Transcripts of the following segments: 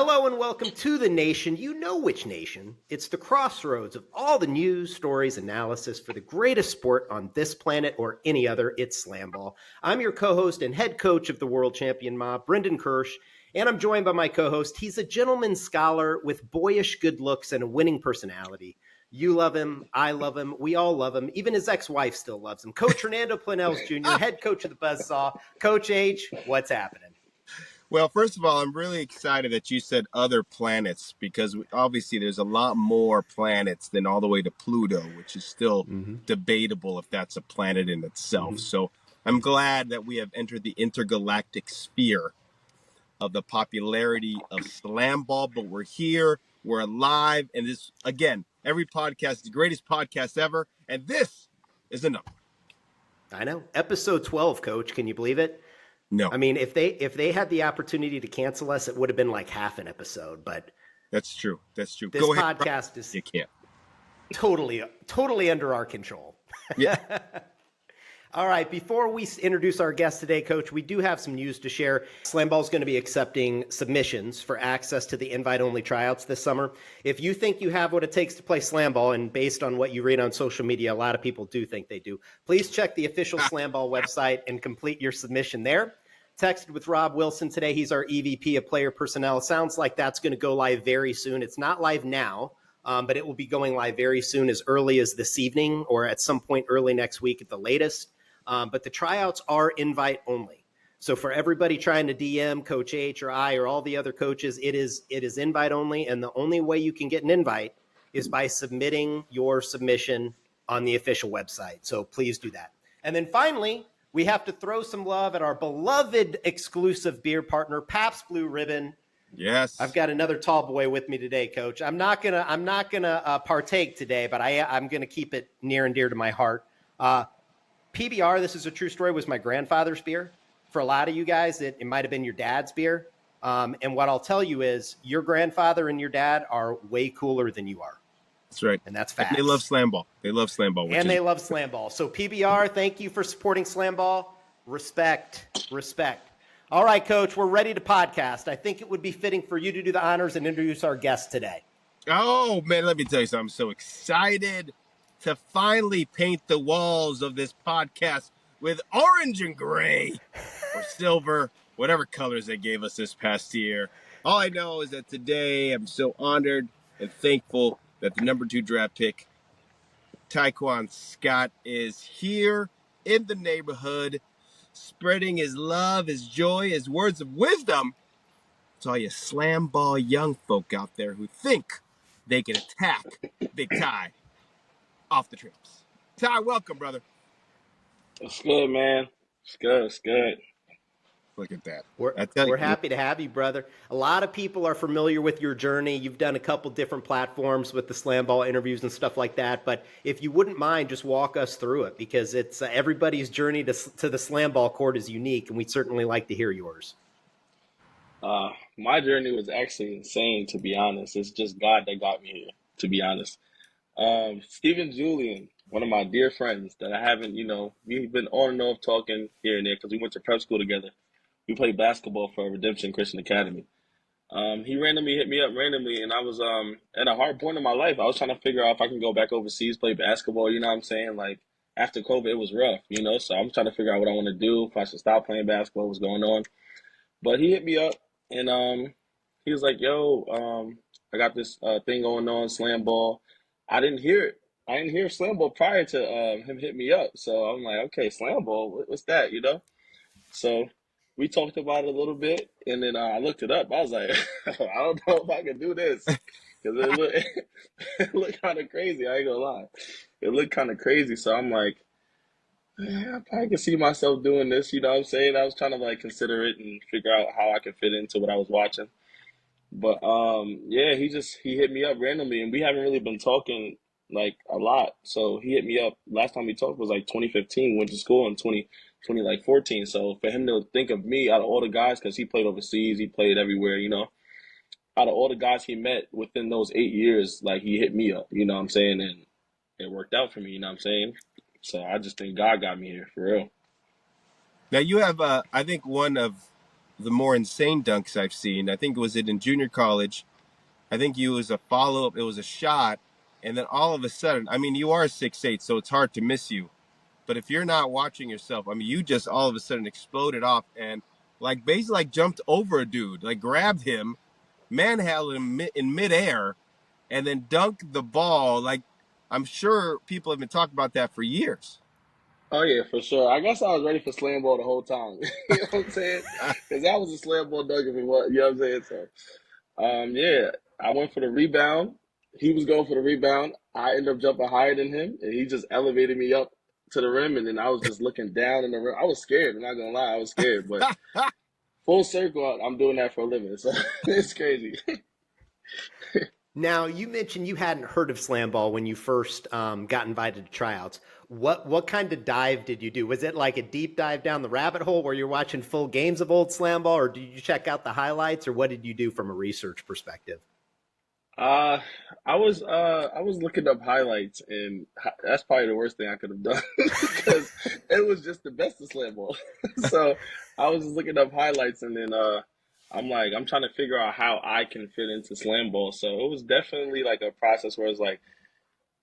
Hello and welcome to the nation. You know which nation. It's the crossroads of all the news, stories, analysis for the greatest sport on this planet or any other. It's SlamBall. I'm your co-host and head coach of the world champion mob, Brendan Kirsch, and I'm joined by my co-host. He's a gentleman scholar with boyish good looks and a winning personality. You love him. I love him. We all love him. Even his ex-wife still loves him. Coach Hernando Planells Jr., head coach of the Buzzsaw. Coach H, what's happening? Well, first of all, I'm really excited that you said other planets because obviously there's a lot more planets than all the way to Pluto, which is still debatable if that's a planet in itself. So I'm glad that we have entered the intergalactic sphere of the popularity of SlamBall, but we're here, we're alive, and this, again, every podcast is the greatest podcast ever, and this is enough. I know. Episode 12, Coach. Can you believe it? No. I mean, if they had the opportunity to cancel us, it would have been like half an episode. But that's true. That's true. This podcast is you can't. totally under our control. Yeah. All right. Before we introduce our guest today, Coach, we do have some news to share. SlamBall is going to be accepting submissions for access to the invite-only tryouts this summer. If you think you have what it takes to play SlamBall, and based on what you read on social media, a lot of people do think they do, please check the official SlamBall website and complete your submission there. Texted with Rob Wilson today. He's our EVP of Player Personnel. It sounds like that's going to go live very soon. It's not live now, but it will be going live very soon, as early as this evening or at some point early next week at the latest. But the tryouts are invite only. So for everybody trying to DM Coach H or I or all the other coaches, it is invite only. And the only way you can get an invite is by submitting your submission on the official website. So please do that. And then finally, we have to throw some love at our beloved exclusive beer partner, Pabst Blue Ribbon. Yes. I've got another tall boy with me today, Coach. I'm not gonna partake today, but I'm gonna keep it near and dear to my heart. PBR, this is a true story, was my grandfather's beer. For a lot of you guys, it might have been your dad's beer. And what I'll tell you is your grandfather and your dad are way cooler than you are. That's right. And that's facts. And they love SlamBall. They love SlamBall. They love SlamBall. So PBR, thank you for supporting SlamBall. Respect. All right, Coach, we're ready to podcast. I think it would be fitting for you to do the honors and introduce our guest today. Oh, man, let me tell you something. I'm so excited to finally paint the walls of this podcast with orange and gray or silver, whatever colors they gave us this past year. All I know is that today I'm so honored and thankful that the number 2 draft pick, Tyquan Scott, is here in the neighborhood, spreading his love, his joy, his words of wisdom to all you SlamBall young folk out there who think they can attack Big Ty off the trips. Ty, welcome, brother. It's good, man. It's good. Look at that. We're happy to have you, brother. A lot of people are familiar with your journey. You've done a couple different platforms with the SlamBall interviews and stuff like that. But if you wouldn't mind, just walk us through it, because it's everybody's journey to the SlamBall court is unique, and we'd certainly like to hear yours. My journey was actually insane, to be honest. It's just God that got me here, to be honest. Stephen Julian, one of my dear friends that I haven't, we've been on and off talking here and there because we went to prep school together. We played basketball for Redemption Christian Academy. He randomly hit me up and I was at a hard point in my life. I was trying to figure out if I can go back overseas, play basketball, you know what I'm saying? Like, after COVID, it was rough, so I'm trying to figure out what I want to do, if I should stop playing basketball, what's going on. But he hit me up, and he was like, yo, I got this thing going on, SlamBall. I didn't hear it. I didn't hear SlamBall prior to him hit me up. So I'm like, okay, SlamBall, what's that, So we talked about it a little bit, and then I looked it up. I was like, I don't know if I can do this, because it looked kind of crazy. I ain't gonna lie. It looked kind of crazy. So I'm like, I probably can see myself doing this, you know what I'm saying? I was trying to consider it and figure out how I could fit into what I was watching. But yeah, he hit me up randomly, and we haven't really been talking a lot. So he hit me up. Last time we talked was 2015. Went to school in 2014. So for him to think of me out of all the guys, because he played overseas, he played everywhere, out of all the guys he met within those 8 years, he hit me up, you know what I'm saying? And it worked out for me, you know what I'm saying? So I just think God got me here, for real. Now you have, I think, one of the more insane dunks I've seen. I think it was in junior college. I think you was a follow-up. It was a shot. And then all of a sudden, I mean, you are 6'8", so it's hard to miss you. But if you're not watching yourself, I mean, you just all of a sudden exploded off and like basically like jumped over a dude, like grabbed him, manhandled him in midair, and then dunked the ball. Like, I'm sure people have been talking about that for years. Oh yeah, for sure. I guess I was ready for SlamBall the whole time. You know what I'm saying? Because that was a SlamBall dunk if it was. You know what I'm saying? So, yeah, I went for the rebound. He was going for the rebound. I ended up jumping higher than him, and he just elevated me up to the rim, and then I was just looking down in the rim. I was scared. I'm not gonna lie, I was scared. But full circle, I'm doing that for a living, so it's crazy. Now, you mentioned you hadn't heard of SlamBall when you first got invited to tryouts. What kind of dive did you do? Was it like a deep dive down the rabbit hole where you're watching full games of old SlamBall, or did you check out the highlights, or what did you do from a research perspective? Uh, I was looking up highlights, and that's probably the worst thing I could have done because it was just the best of slam ball. So I was just looking up highlights, and then I'm like, I'm trying to figure out how I can fit into slam ball. So it was definitely like a process where it's like,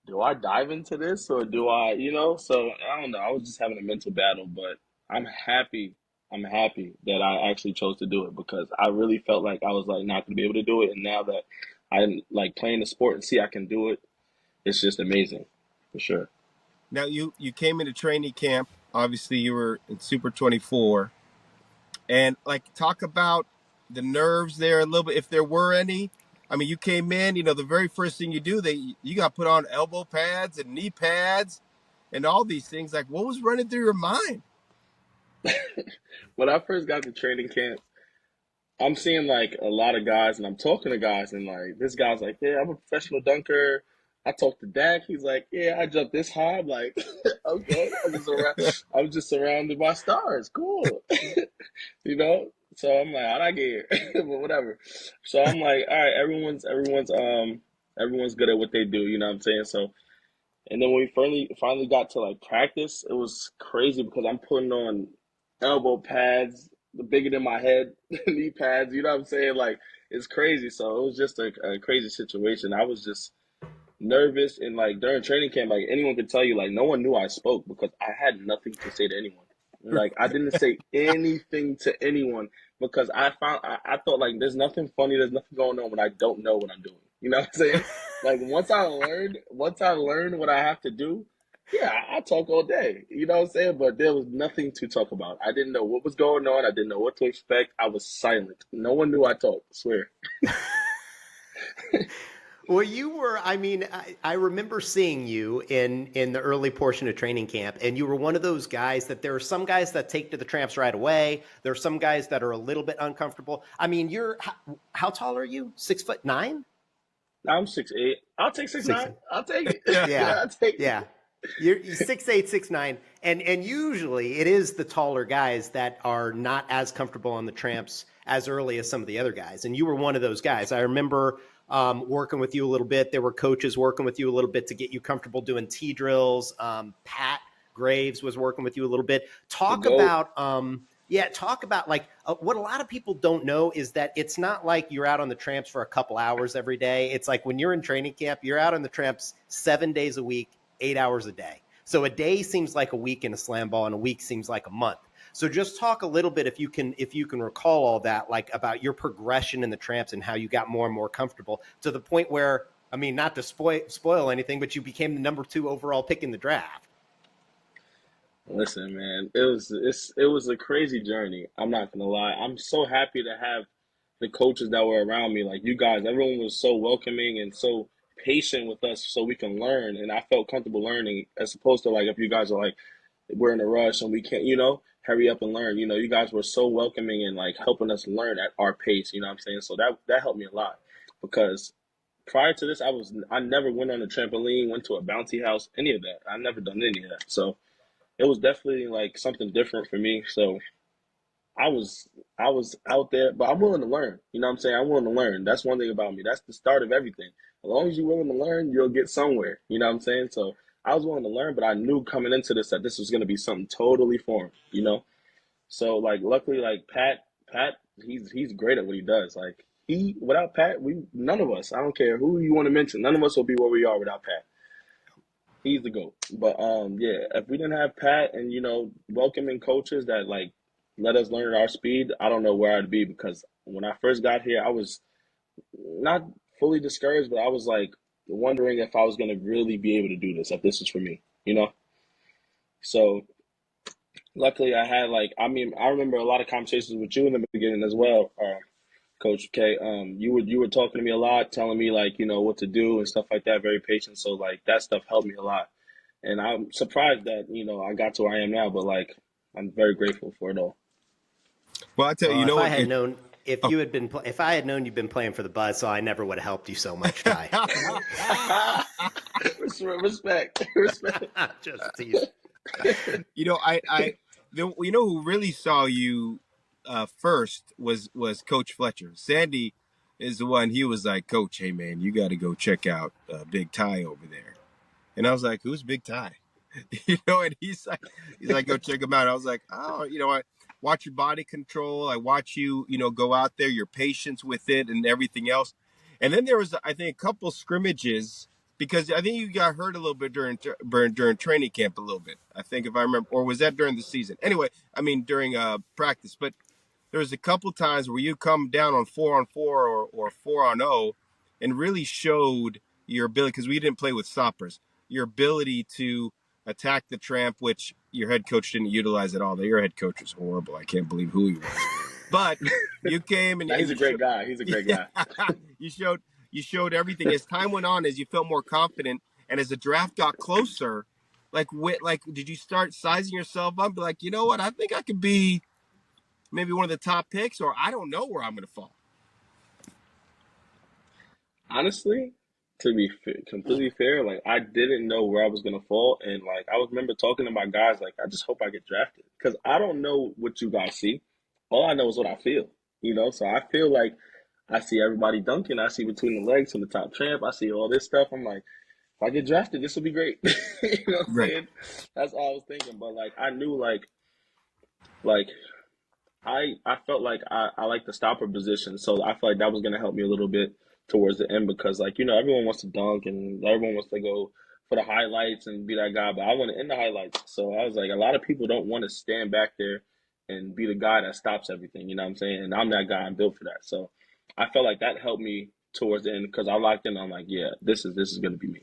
do I dive into this or do I, you know? So I don't know. I was just having a mental battle, but I'm happy. I'm happy that I actually chose to do it because I really felt like I was like not going to be able to do it, and now that I like playing the sport and see I can do it, it's just amazing, for sure. Now you came into training camp. Obviously, you were in Super 24, and like talk about the nerves there a little bit, if there were any. I mean, you came in. You know, the very first thing you do, you got put on elbow pads and knee pads, and all these things. Like, what was running through your mind? When I first got to training camp, I'm seeing like a lot of guys, and I'm talking to guys, and like this guy's like, "Yeah, I'm a professional dunker." I talked to Dak. He's like, "Yeah, I jumped this high." I'm like, "Okay, I'm just surrounded by stars. Cool." You know? So I'm like, how'd I get here? But whatever. So I'm like, all right, everyone's good at what they do, you know what I'm saying? So and then when we finally got to like practice, it was crazy because I'm putting on elbow pads, the bigger than my head, knee pads, you know what I'm saying? Like it's crazy. So it was just a crazy situation. I was just nervous, and like during training camp, like anyone could tell you, like no one knew I spoke because I had nothing to say to anyone. Like I didn't say anything to anyone because I thought like there's nothing funny, there's nothing going on when I don't know what I'm doing. You know what I'm saying? Like once I learned what I have to do, yeah, I talk all day. You know what I'm saying? But there was nothing to talk about. I didn't know what was going on. I didn't know what to expect. I was silent. No one knew I talked. I swear. Well, you were, I mean, I remember seeing you in the early portion of training camp, and you were one of those guys that there are some guys that take to the tramps right away. There are some guys that are a little bit uncomfortable. I mean, how tall are you? 6'9"? I'm 6'8". I'll take 6'9". I'll take it. Yeah, Yeah, I'll take it. yeah. You're 6'8", 6'9", and usually it is the taller guys that are not as comfortable on the tramps as early as some of the other guys. And you were one of those guys. I remember working with you a little bit. There were coaches working with you a little bit to get you comfortable doing T drills. Pat Graves was working with you a little bit. The Talk GOAT. about talk about like what a lot of people don't know is that it's not like you're out on the tramps for a couple hours every day. It's like when you're in training camp, you're out on the tramps 7 days a week, 8 hours a day. So a day seems like a week in a slam ball, and a week seems like a month. So just talk a little bit, if you can recall all that, like about your progression in the tramps and how you got more and more comfortable to the point where, I mean, not to spoil anything, but you became the number 2 overall pick in the draft. Listen, man, it was a crazy journey. I'm not gonna lie. I'm so happy to have the coaches that were around me. Like you guys, everyone was so welcoming and so patient with us, so we can learn. And I felt comfortable learning, as opposed to like if you guys are like, we're in a rush and we can't, hurry up and learn. You guys were so welcoming and like helping us learn at our pace. You know what I'm saying? So that helped me a lot because prior to this, I never went on a trampoline, went to a bouncy house, any of that. I never done any of that. So it was definitely like something different for me. So I was I was out there, but I'm willing to learn. You know what I'm saying? I'm willing to learn. That's one thing about me. That's the start of everything. As long as you're willing to learn, you'll get somewhere. You know what I'm saying? So I was willing to learn, but I knew coming into this that this was going to be something totally foreign. So like luckily like Pat he's great at what he does. Like without Pat, none of us, I don't care who you want to mention, none of us will be where we are without Pat. He's the GOAT. But yeah, if we didn't have Pat and welcoming coaches that like let us learn at our speed, I don't know where I'd be, because when I first got here, I was not fully discouraged, but I was like wondering if I was gonna really be able to do this, if this was for me, you know? So luckily I had I remember a lot of conversations with you in the beginning as well, Coach K. You were talking to me a lot, telling me what to do and stuff like that, very patient. So like that stuff helped me a lot. And I'm surprised that, I got to where I am now, but like I'm very grateful for it all. Well, I tell you, If I had known if I had known you'd been playing for the Buzzsaw, I never would have helped you so much, Ty. Respect. Just teasing. Who really saw you first was Coach Fletcher. Sandy is the one. He was like, Coach, hey man, you got to go check out Big Ty over there. And I was like, who's Big Ty? And he's like, go check him out. I was like, oh, I watch your body control. I watch you, go out there, your patience with it and everything else. And then there was, I think, a couple scrimmages, because I think you got hurt a little bit during training camp a little bit. I think, if I remember, or was that during the season? Anyway, I mean, during practice. But there was a couple times where you come down on 4-on-4 or 4-on-0 and really showed your ability, because we didn't play with stoppers, your ability to attack the tramp, which your head coach didn't utilize at all. Your head coach was horrible. I can't believe who he was. But you came and he's a great guy. He's a great guy. You showed everything. As time went on, as you felt more confident, and as the draft got closer, did you start sizing yourself up? Be like, you know what? I think I could be maybe one of the top picks, or I don't know where I'm going to fall. Honestly, to be completely fair, like I didn't know where I was gonna fall, and like I remember talking to my guys, like I just hope I get drafted, because I don't know what you guys see. All I know is what I feel, So I feel like I see everybody dunking, I see between the legs from the top tramp, I see all this stuff. I'm like, if I get drafted, this will be great. You know what I'm saying? That's all I was thinking. But like I knew like I felt like I like the stopper position, so I felt like that was gonna help me a little bit towards the end, because everyone wants to dunk and everyone wants to go for the highlights and be that guy, but I want to end the highlights. So I was like, a lot of people don't want to stand back there and be the guy that stops everything, you know what I'm saying? And I'm that guy, I'm built for that. So I felt like that helped me towards the end, because I locked in. I'm like, yeah, this is gonna be me,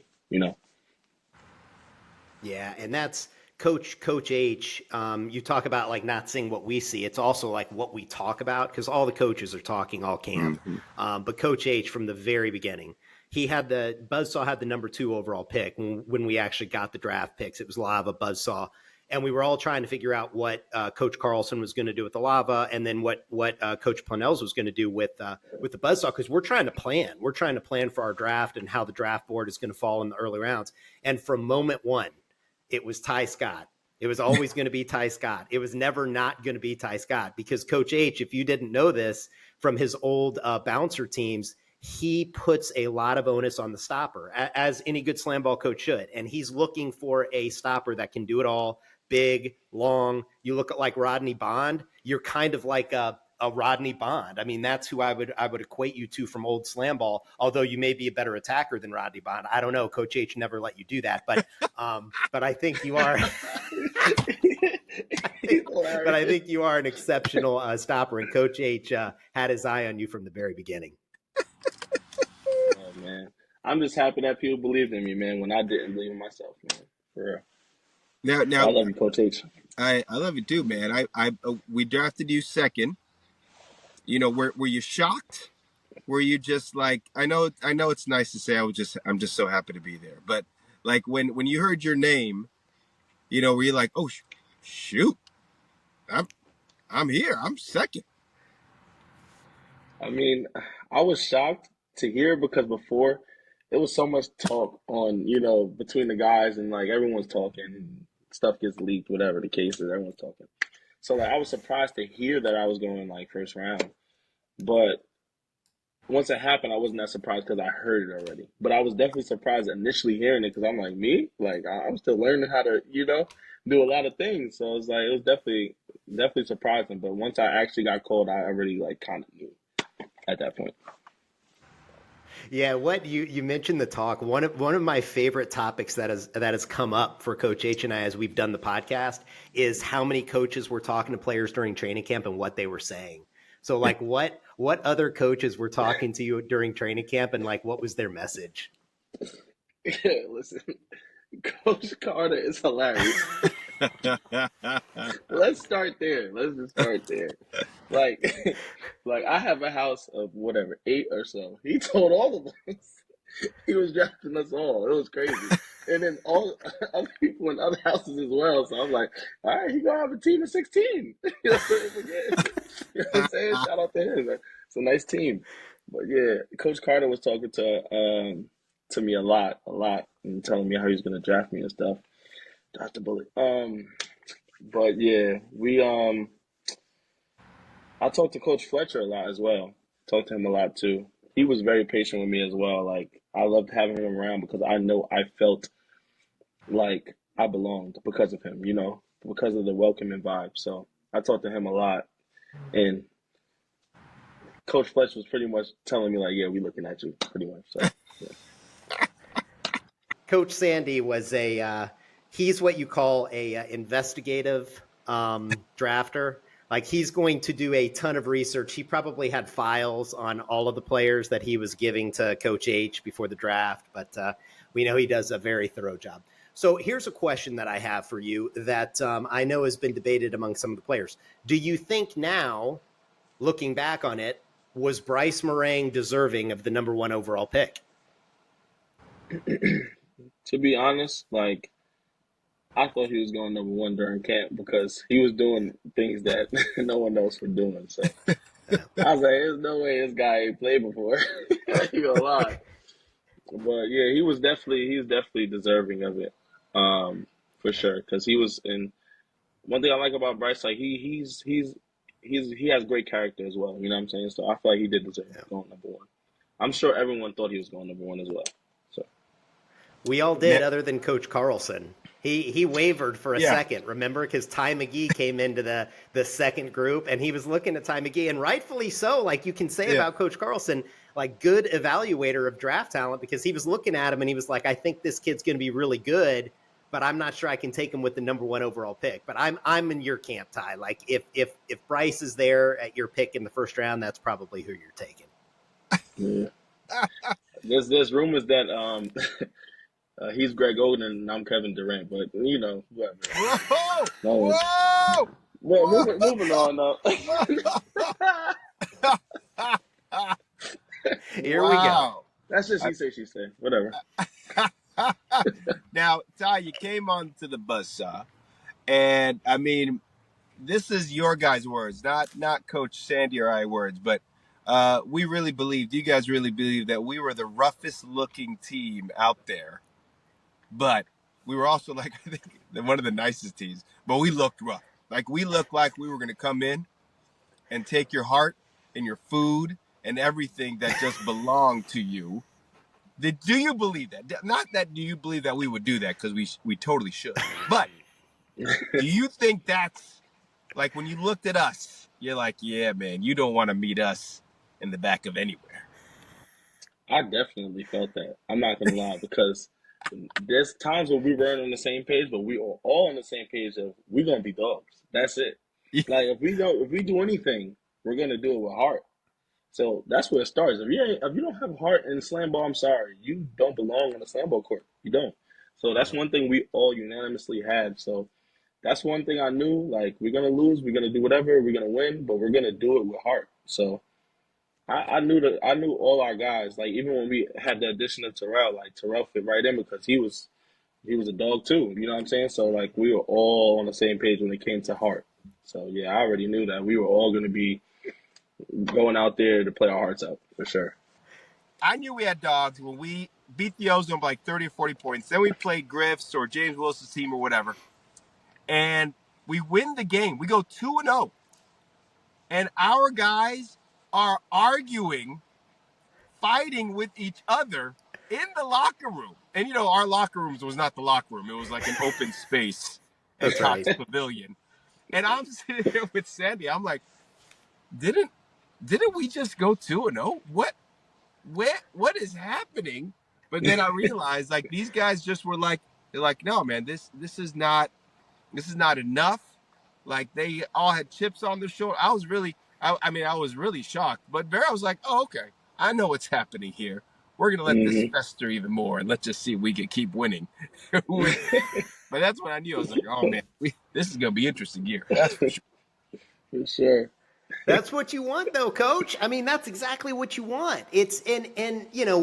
Yeah, and that's Coach H. You talk about like not seeing what we see. It's also like what we talk about, because all the coaches are talking all camp. Mm-hmm. But Coach H, from the very beginning, Buzzsaw had the number 2 overall pick when we actually got the draft picks. It was Lava, Buzzsaw, and we were all trying to figure out what Coach Carlson was going to do with the Lava, and then what Coach Planells was going to do with the Buzzsaw, because we're trying to plan. We're trying to plan for our draft and how the draft board is going to fall in the early rounds. And from moment one, it was Ty Scott. It was always going to be Ty Scott. It was never not going to be Ty Scott, because Coach H, if you didn't know this from his old bouncer teams, he puts a lot of onus on the stopper, as any good SlamBall coach should. And he's looking for a stopper that can do it all, big, long. You look at like Rodney Bond, you're kind of like a Rodney Bond. I mean, that's who I would equate you to from old SlamBall, although you may be a better attacker than Rodney Bond. I don't know. Coach H never let you do that, but I think you are. I think you are an exceptional stopper, and Coach H had his eye on you from the very beginning. Oh man, I'm just happy that people believed in me, man, when I didn't believe in myself, man. For real. Now I love you, Coach H. I love you too, man. We drafted you second. Were you shocked? Were you just like, I know it's nice to say I'm just so happy to be there, but like when you heard your name, were you like, oh shoot, I'm here, I'm second? I mean, I was shocked to hear, because before there was so much talk on, between the guys, and like everyone's talking and stuff gets leaked, whatever the case is, everyone's talking. So like I was surprised to hear that I was going like first round. But once it happened, I wasn't that surprised, because I heard it already. But I was definitely surprised initially hearing it, because I'm like, me? Like I'm still learning how to, do a lot of things. So it was definitely definitely surprising. But once I actually got called, I already like kind of knew at that point. Yeah, what you mentioned the talk. One of my favorite topics that has come up for Coach H and I as we've done the podcast is how many coaches were talking to players during training camp and what they were saying. So like what other coaches were talking to you during training camp and like what was their message? Yeah, listen, Coach Carter is hilarious. Let's start there. Let's just start there. Like, like I have a house of whatever 8 or so. He told all of us he was drafting us all. It was crazy. And then all other people in other houses as well. So I'm like, all right, he gonna have a team of 16. You know what I'm saying? Shout out to him. It's a nice team. But yeah, Coach Carter was talking to me a lot, and telling me how he's gonna draft me and stuff. Dodge the bullet. But yeah, I talked to Coach Fletcher a lot as well. Talked to him a lot too. He was very patient with me as well. Like I loved having him around because I know I felt like I belonged because of him, because of the welcoming vibe. So I talked to him a lot, and Coach Fletcher was pretty much telling me like, "Yeah, we looking at you," pretty much. So yeah. Coach Sandy was he's what you call a investigative drafter. Like he's going to do a ton of research. He probably had files on all of the players that he was giving to Coach H before the draft, but we know he does a very thorough job. So here's a question that I have for you that I know has been debated among some of the players. Do you think now, looking back on it, was Bryce Meringue deserving of the number 1 overall pick? To be honest, like I thought he was going number 1 during camp because he was doing things that no one else was doing. So I was like, "There's no way this guy ain't played before." You gonna lie, but yeah, he's definitely deserving of it, for sure. Because he was in. One thing I like about Bryce, like he has great character as well. You know what I'm saying? So I feel like he did deserve going number 1. I'm sure everyone thought he was going number 1 as well. So We all did, other than Coach Carlson. He wavered for a second, remember? Because Ty McGee came into the second group, and he was looking at Ty McGee, and rightfully so, like you can say about Coach Carlson, like good evaluator of draft talent, because he was looking at him, and he was like, I think this kid's going to be really good, but I'm not sure I can take him with the number 1 overall pick. But I'm in your camp, Ty. Like if Bryce is there at your pick in the first round, that's probably who you're taking. yeah. There's rumors that he's Greg Oden and I'm Kevin Durant, but whatever. Whoa! Well, moving on though. Here we go. That's just he say, she say. Whatever. Now, Ty, you came on to the Buzzsaw, and I mean, this is your guys' words, not Coach Sandy or I words, but you guys really believed that we were the roughest looking team out there, but we were also like, I think, one of the nicest teams, but we looked rough. Like we looked like we were going to come in and take your heart and your food and everything that just belonged to you. Do you believe that? Not that do you believe that we would do that, because we totally should. But do you think that's, like, when you looked at us, you're like, yeah, man, you don't want to meet us in the back of anywhere? I definitely felt that. I'm not gonna lie, because there's times where we weren't on the same page, but we are all on the same page of we're gonna be dogs. That's it. Like if we do anything, we're gonna do it with heart. So that's where it starts. If you don't have heart in SlamBall, I'm sorry, you don't belong on the SlamBall court. You don't. So that's one thing we all unanimously had. So that's one thing I knew. Like we're gonna lose, we're gonna do whatever, we're gonna win, but we're gonna do it with heart. So I knew all our guys. Like even when we had the addition of Terrell, like Terrell fit right in because he was a dog too. You know what I'm saying? So like we were all on the same page when it came to heart. So yeah, I already knew that we were all gonna be going out there to play our hearts out for sure. I knew we had dogs when we beat the Ozone by like 30 or 40 points. Then we played Griff's or James Wilson's team or whatever. And we win the game. We go 2-0. And our guys are arguing, fighting with each other in the locker room. And, our locker rooms was not the locker room. It was like an open space at Cox Pavilion. And I'm sitting there with Sandy. I'm like, didn't we just go 2-0? What is happening? But then I realized like these guys just were like, they're like, no, man, this is not enough. Like they all had chips on their shoulder. I mean, I was really shocked. But Vera was like, oh, okay, I know what's happening here. We're gonna let this fester even more, and let's just see if we can keep winning. But that's when I knew. I was like, oh man, this is gonna be interesting year. That's for sure. For sure. That's what you want, though, Coach. I mean, that's exactly what you want. It's and you know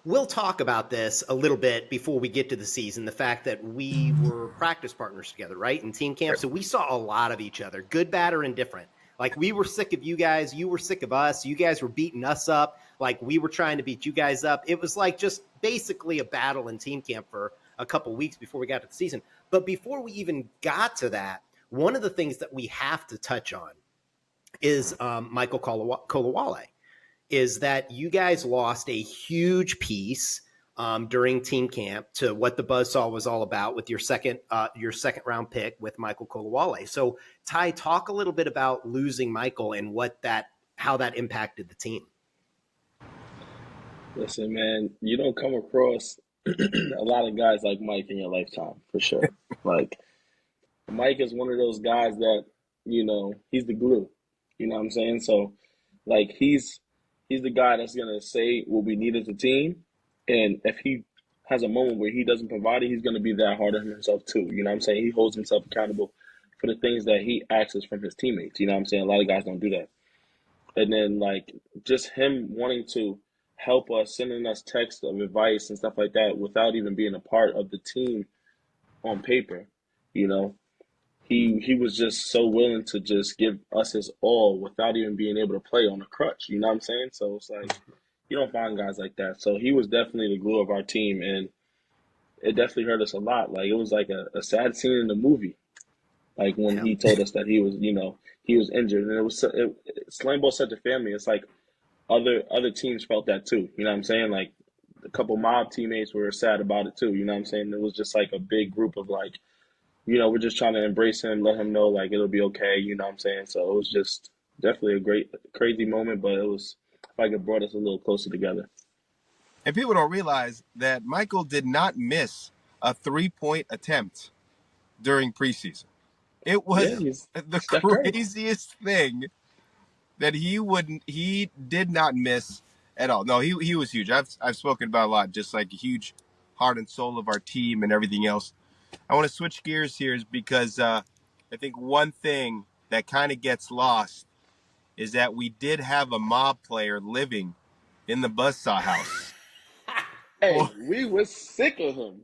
we'll talk about this a little bit before we get to the season. The fact that we were practice partners together, right, in team camp, so we saw a lot of each other, good, bad, or indifferent. Like we were sick of you guys, you were sick of us. You guys were beating us up, like we were trying to beat you guys up. It was like just basically a battle in team camp for a couple weeks before we got to the season. But before we even got to that, one of the things that we have to touch on is Michael Kolawole, is that you guys lost a huge piece during team camp to what the Buzzsaw was all about with your second round pick with Michael Kolawole. So Ty, talk a little bit about losing Michael and how that impacted the team. Listen, man, you don't come across a lot of guys like Mike in your lifetime, for sure. Like, Mike is one of those guys that, he's the glue. You know what I'm saying? So, like, he's the guy that's gonna say what we need as a team, and if he has a moment where he doesn't provide it, he's gonna be that hard on himself too. You know what I'm saying? He holds himself accountable for the things that he asks from his teammates. You know what I'm saying? A lot of guys don't do that. And then, like, just him wanting to help us, sending us texts of advice and stuff like that without even being a part of the team on paper, you know, he was just so willing to just give us his all without even being able to play on a crutch. You know what I'm saying? So it's like you don't find guys like that. So he was definitely the glue of our team, and it definitely hurt us a lot. Like it was like a sad scene in the movie. Like when he told us that he was, he was injured, and SlamBall such a family. It's like other teams felt that too. You know what I'm saying? Like a couple mob teammates were sad about it too. You know what I'm saying? It was just like a big group of like, we're just trying to embrace him, let him know like it'll be okay. You know what I'm saying? So it was just definitely a great, crazy moment, but it was like it brought us a little closer together. And people don't realize that Michael did not miss a 3-point attempt during preseason. It was the craziest thing that he did not miss at all. No, he was huge. I've spoken about a lot, just like a huge heart and soul of our team and everything else. I want to switch gears here because I think one thing that kind of gets lost is that we did have a mob player living in the Buzzsaw house. Hey, we were sick of him.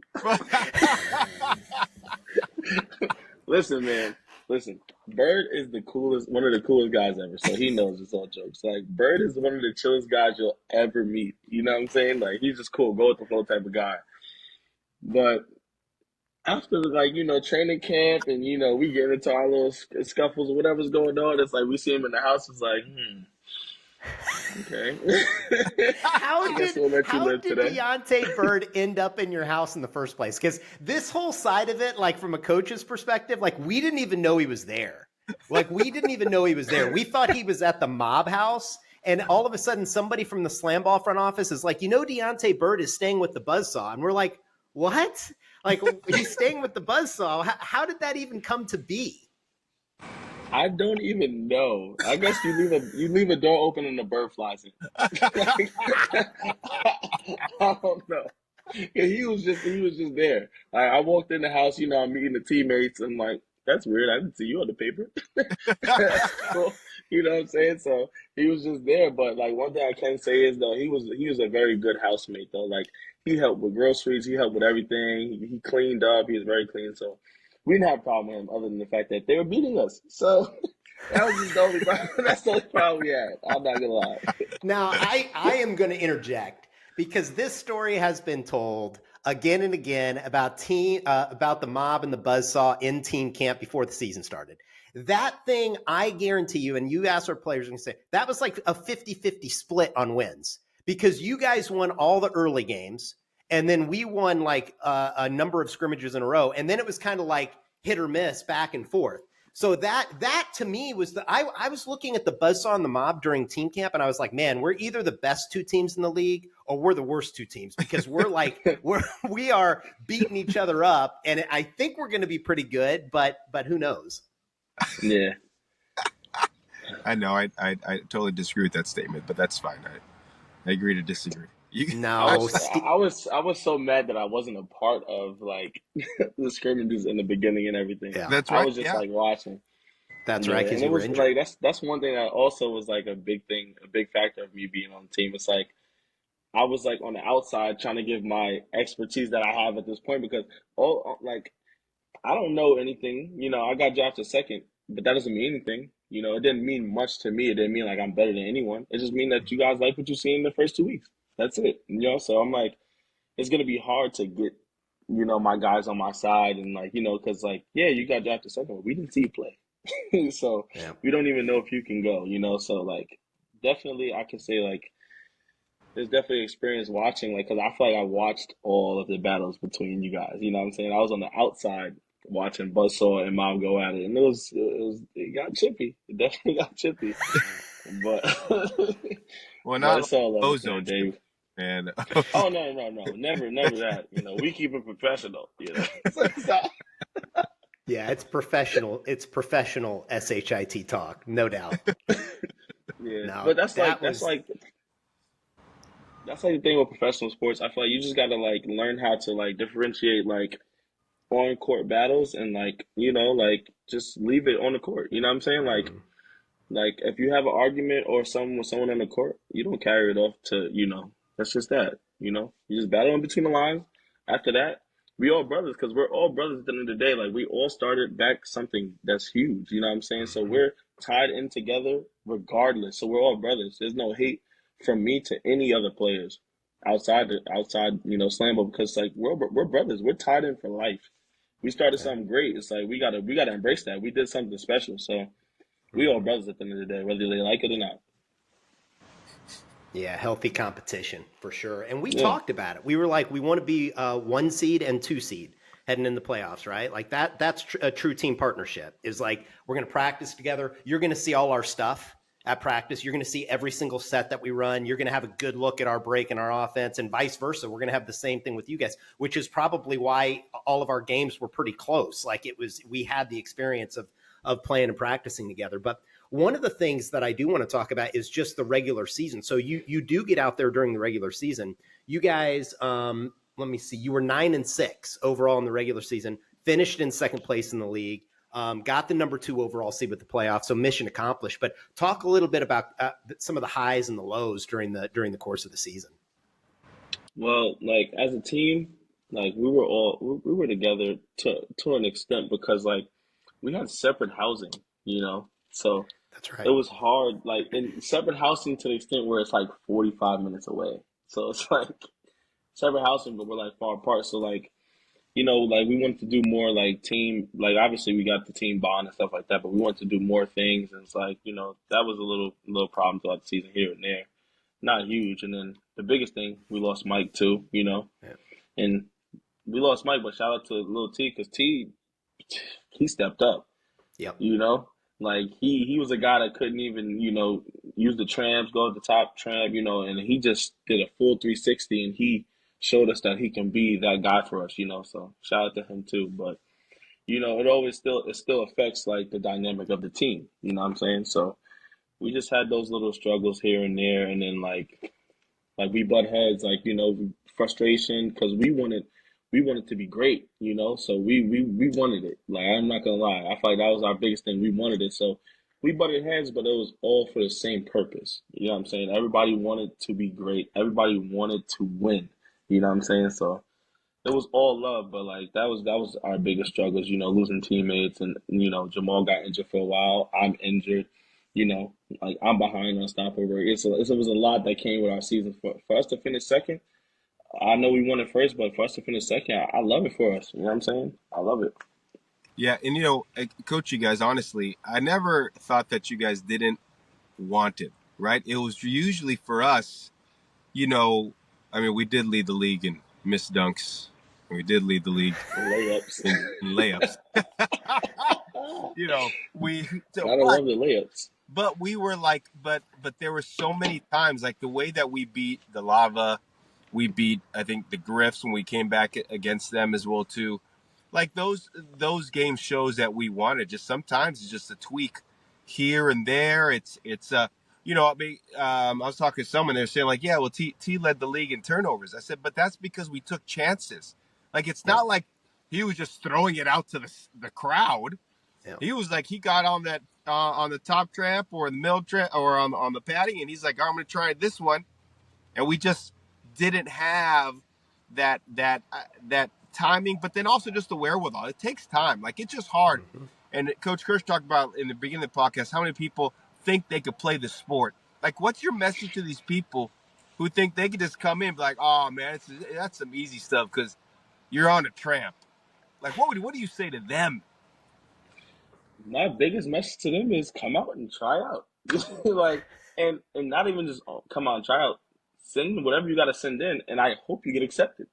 Listen, man. Listen, Bird is one of the coolest guys ever. So he knows it's all jokes. Like Bird is one of the chillest guys you'll ever meet. You know what I'm saying? Like he's just cool, go with the flow type of guy. But after training camp and we get into our little scuffles or whatever's going on, it's like we see him in the house. It's like, okay. How did Deontay Bird end up in your house in the first place? Because this whole side of it, like from a coach's perspective, like we didn't even know he was there. We thought he was at the mob house. And all of a sudden, somebody from the SlamBall front office is like, Deontay Bird is staying with the Buzzsaw. And we're like, what? Like, he's staying with the Buzzsaw. How did that even come to be? I don't even know. I guess you leave a door open and the bird flies in. I don't know. He was just there. I walked in the house, I'm meeting the teammates. I'm like, that's weird. I didn't see you on the paper. So, you know what I'm saying? So he was just there. But like one thing I can say is though, he was a very good housemate though. Like he helped with groceries, he helped with everything. He cleaned up. He was very clean. So we didn't have a problem with him other than the fact that they were beating us. So that was just the only problem. That's the only problem we had. I'm not gonna lie. Now I am gonna interject because this story has been told again and again about the mob and the Buzzsaw in team camp before the season started. That thing, I guarantee you, and you ask our players and say, that was like a 50-50 split on wins because you guys won all the early games and then we won like a number of scrimmages in a row. And then it was kind of like hit or miss back and forth. So that to me was I was looking at the Buzzsaw and the Mob during team camp, and I was like, man, we're either the best two teams in the league or we're the worst two teams, because we're like we are beating each other up, and I think we're going to be pretty good, but who knows? Yeah. I know I totally disagree with that statement, but that's fine. I agree to disagree. I No, was I was so mad that I wasn't a part of like the scrimmages in the beginning and everything. Yeah, That's I right. was just Yeah. like watching. that's Yeah, right, because and it you were was injured. like that's one thing that also was like a big thing, a big factor of me being on the team. It's like I was like on the outside trying to give my expertise that I have at this point because like I don't know anything. I got drafted second, but that doesn't mean anything. It didn't mean much to me. It didn't mean like I'm better than anyone. It just mean that you guys like what you see in the first 2 weeks. That's it. So I'm like, it's gonna be hard to get, my guys on my side and like, because like, yeah, you got drafted second, but we didn't see you play. So Yeah. we don't even know if you can go, So like, definitely, I can say like, there's definitely experience watching, like, because I feel like I watched all of the battles between you guys. You know what I'm saying? I was on the outside watching Buzzsaw and Mom go at it, and it got chippy. It definitely got chippy, but Well, but not it's all love, ozone, Dave. man. Oh no, never that. We keep it professional. So, Yeah, it's professional. It's professional shit talk, no doubt. yeah, No, but that's that like was that's like the thing with professional sports. I feel like you just gotta like learn how to like differentiate like on court battles and like like just leave it on the court. You know what I'm saying? Like if you have an argument or something with someone on the court, you don't carry it off to that's just that. You just battle in between the lines. After that, we all brothers because we're all brothers at the end of the day. Like we all started back something that's huge. You know what I'm saying? So we're tied in together regardless. So we're all brothers. There's no hate from me to any other players outside SlamBall because like we're brothers. We're tied in for life. We started something great. It's like we gotta embrace that. We did something special. So we all brothers at the end of the day, whether they like it or not. Yeah, healthy competition for sure. And we Yeah. talked about it. We were like, we want to be 1 seed and 2 seed heading in the playoffs, right? Like that's a true team partnership is like, we're going to practice together. You're going to see all our stuff at practice. You're going to see every single set that we run. You're going to have a good look at our break and our offense and vice versa. We're going to have the same thing with you guys, which is probably why all of our games were pretty close. Like we had the experience of playing and practicing together. But one of the things that I do want to talk about is just the regular season. So you do get out there during the regular season. You guys, let me see, you were 9-6 overall in the regular season, finished in second place in the league, got the number 2 overall seed with the playoffs. So mission accomplished. But talk a little bit about some of the highs and the lows during the course of the season. Well, like as a team, like we were together to an extent because like we had separate housing. So That's it right. was hard, like in separate housing to the extent where it's like 45 minutes away. So it's like separate housing, but we're like far apart. So like, like we wanted to do more like team, like obviously we got the team bond and stuff like that, but we wanted to do more things. And it's like, that was a little problem throughout the season here and there. Not huge. And then the biggest thing, we lost Mike too. Yeah. And we lost Mike, but shout out to Lil T because he stepped up. Yep. Like he was a guy that couldn't even use the trams, go at the top tram, and he just did a full 360 and he showed us that he can be that guy for us. So shout out to him too. But it still affects like the dynamic of the team. You know what I'm saying? So we just had those little struggles here and there, and then like we butt heads, like frustration because we wanted to be great. So we wanted it. Like I'm not gonna lie, I feel like that was our biggest thing. We wanted it, so we butted heads, but it was all for the same purpose. You know what I'm saying? Everybody wanted to be great. Everybody wanted to win. You know what I'm saying? So it was all love, but like that was our biggest struggles. Losing teammates, and Jamal got injured for a while. I'm injured. Like I'm behind on stopover. It was a lot that came with our season. For us to finish second, I know we won it first, but for us to finish second, I love it for us. You know what I'm saying? I love it. Yeah, and coach, you guys, honestly, I never thought that you guys didn't want it, right? It was usually for us, I mean, we did lead the league in missed dunks. We did lead the league Layups. in layups. you know, we so, Gotta love the layups. but we were like, but there were so many times, like the way that we beat the Lava, we beat I think the Griffs when we came back against them as well too. Like those games shows that we wanted. Just sometimes it's just a tweak here and there. It's you know, I mean, I was talking to someone, they're saying like, yeah, well, T led the league in turnovers. I said, but that's because we took chances. Like it's Yeah. not like he was just throwing it out to the crowd. Yeah. He was like, he got on that on the top tramp or the middle tramp or on the padding, and he's like, I'm going to try this one, and we just didn't have that timing, but then also just the wherewithal. It takes time. Like it's just hard. Mm-hmm. And Coach Kirsch talked about in the beginning of the podcast how many people think they could play the sport. Like, what's your message to these people who think they could just come in and be like, oh man, that's some easy stuff because you're on a tramp? Like, what do you say to them? My biggest message to them is come out and try out. Like, and not even just come out and try out. Send whatever you got to send in, and I hope you get accepted.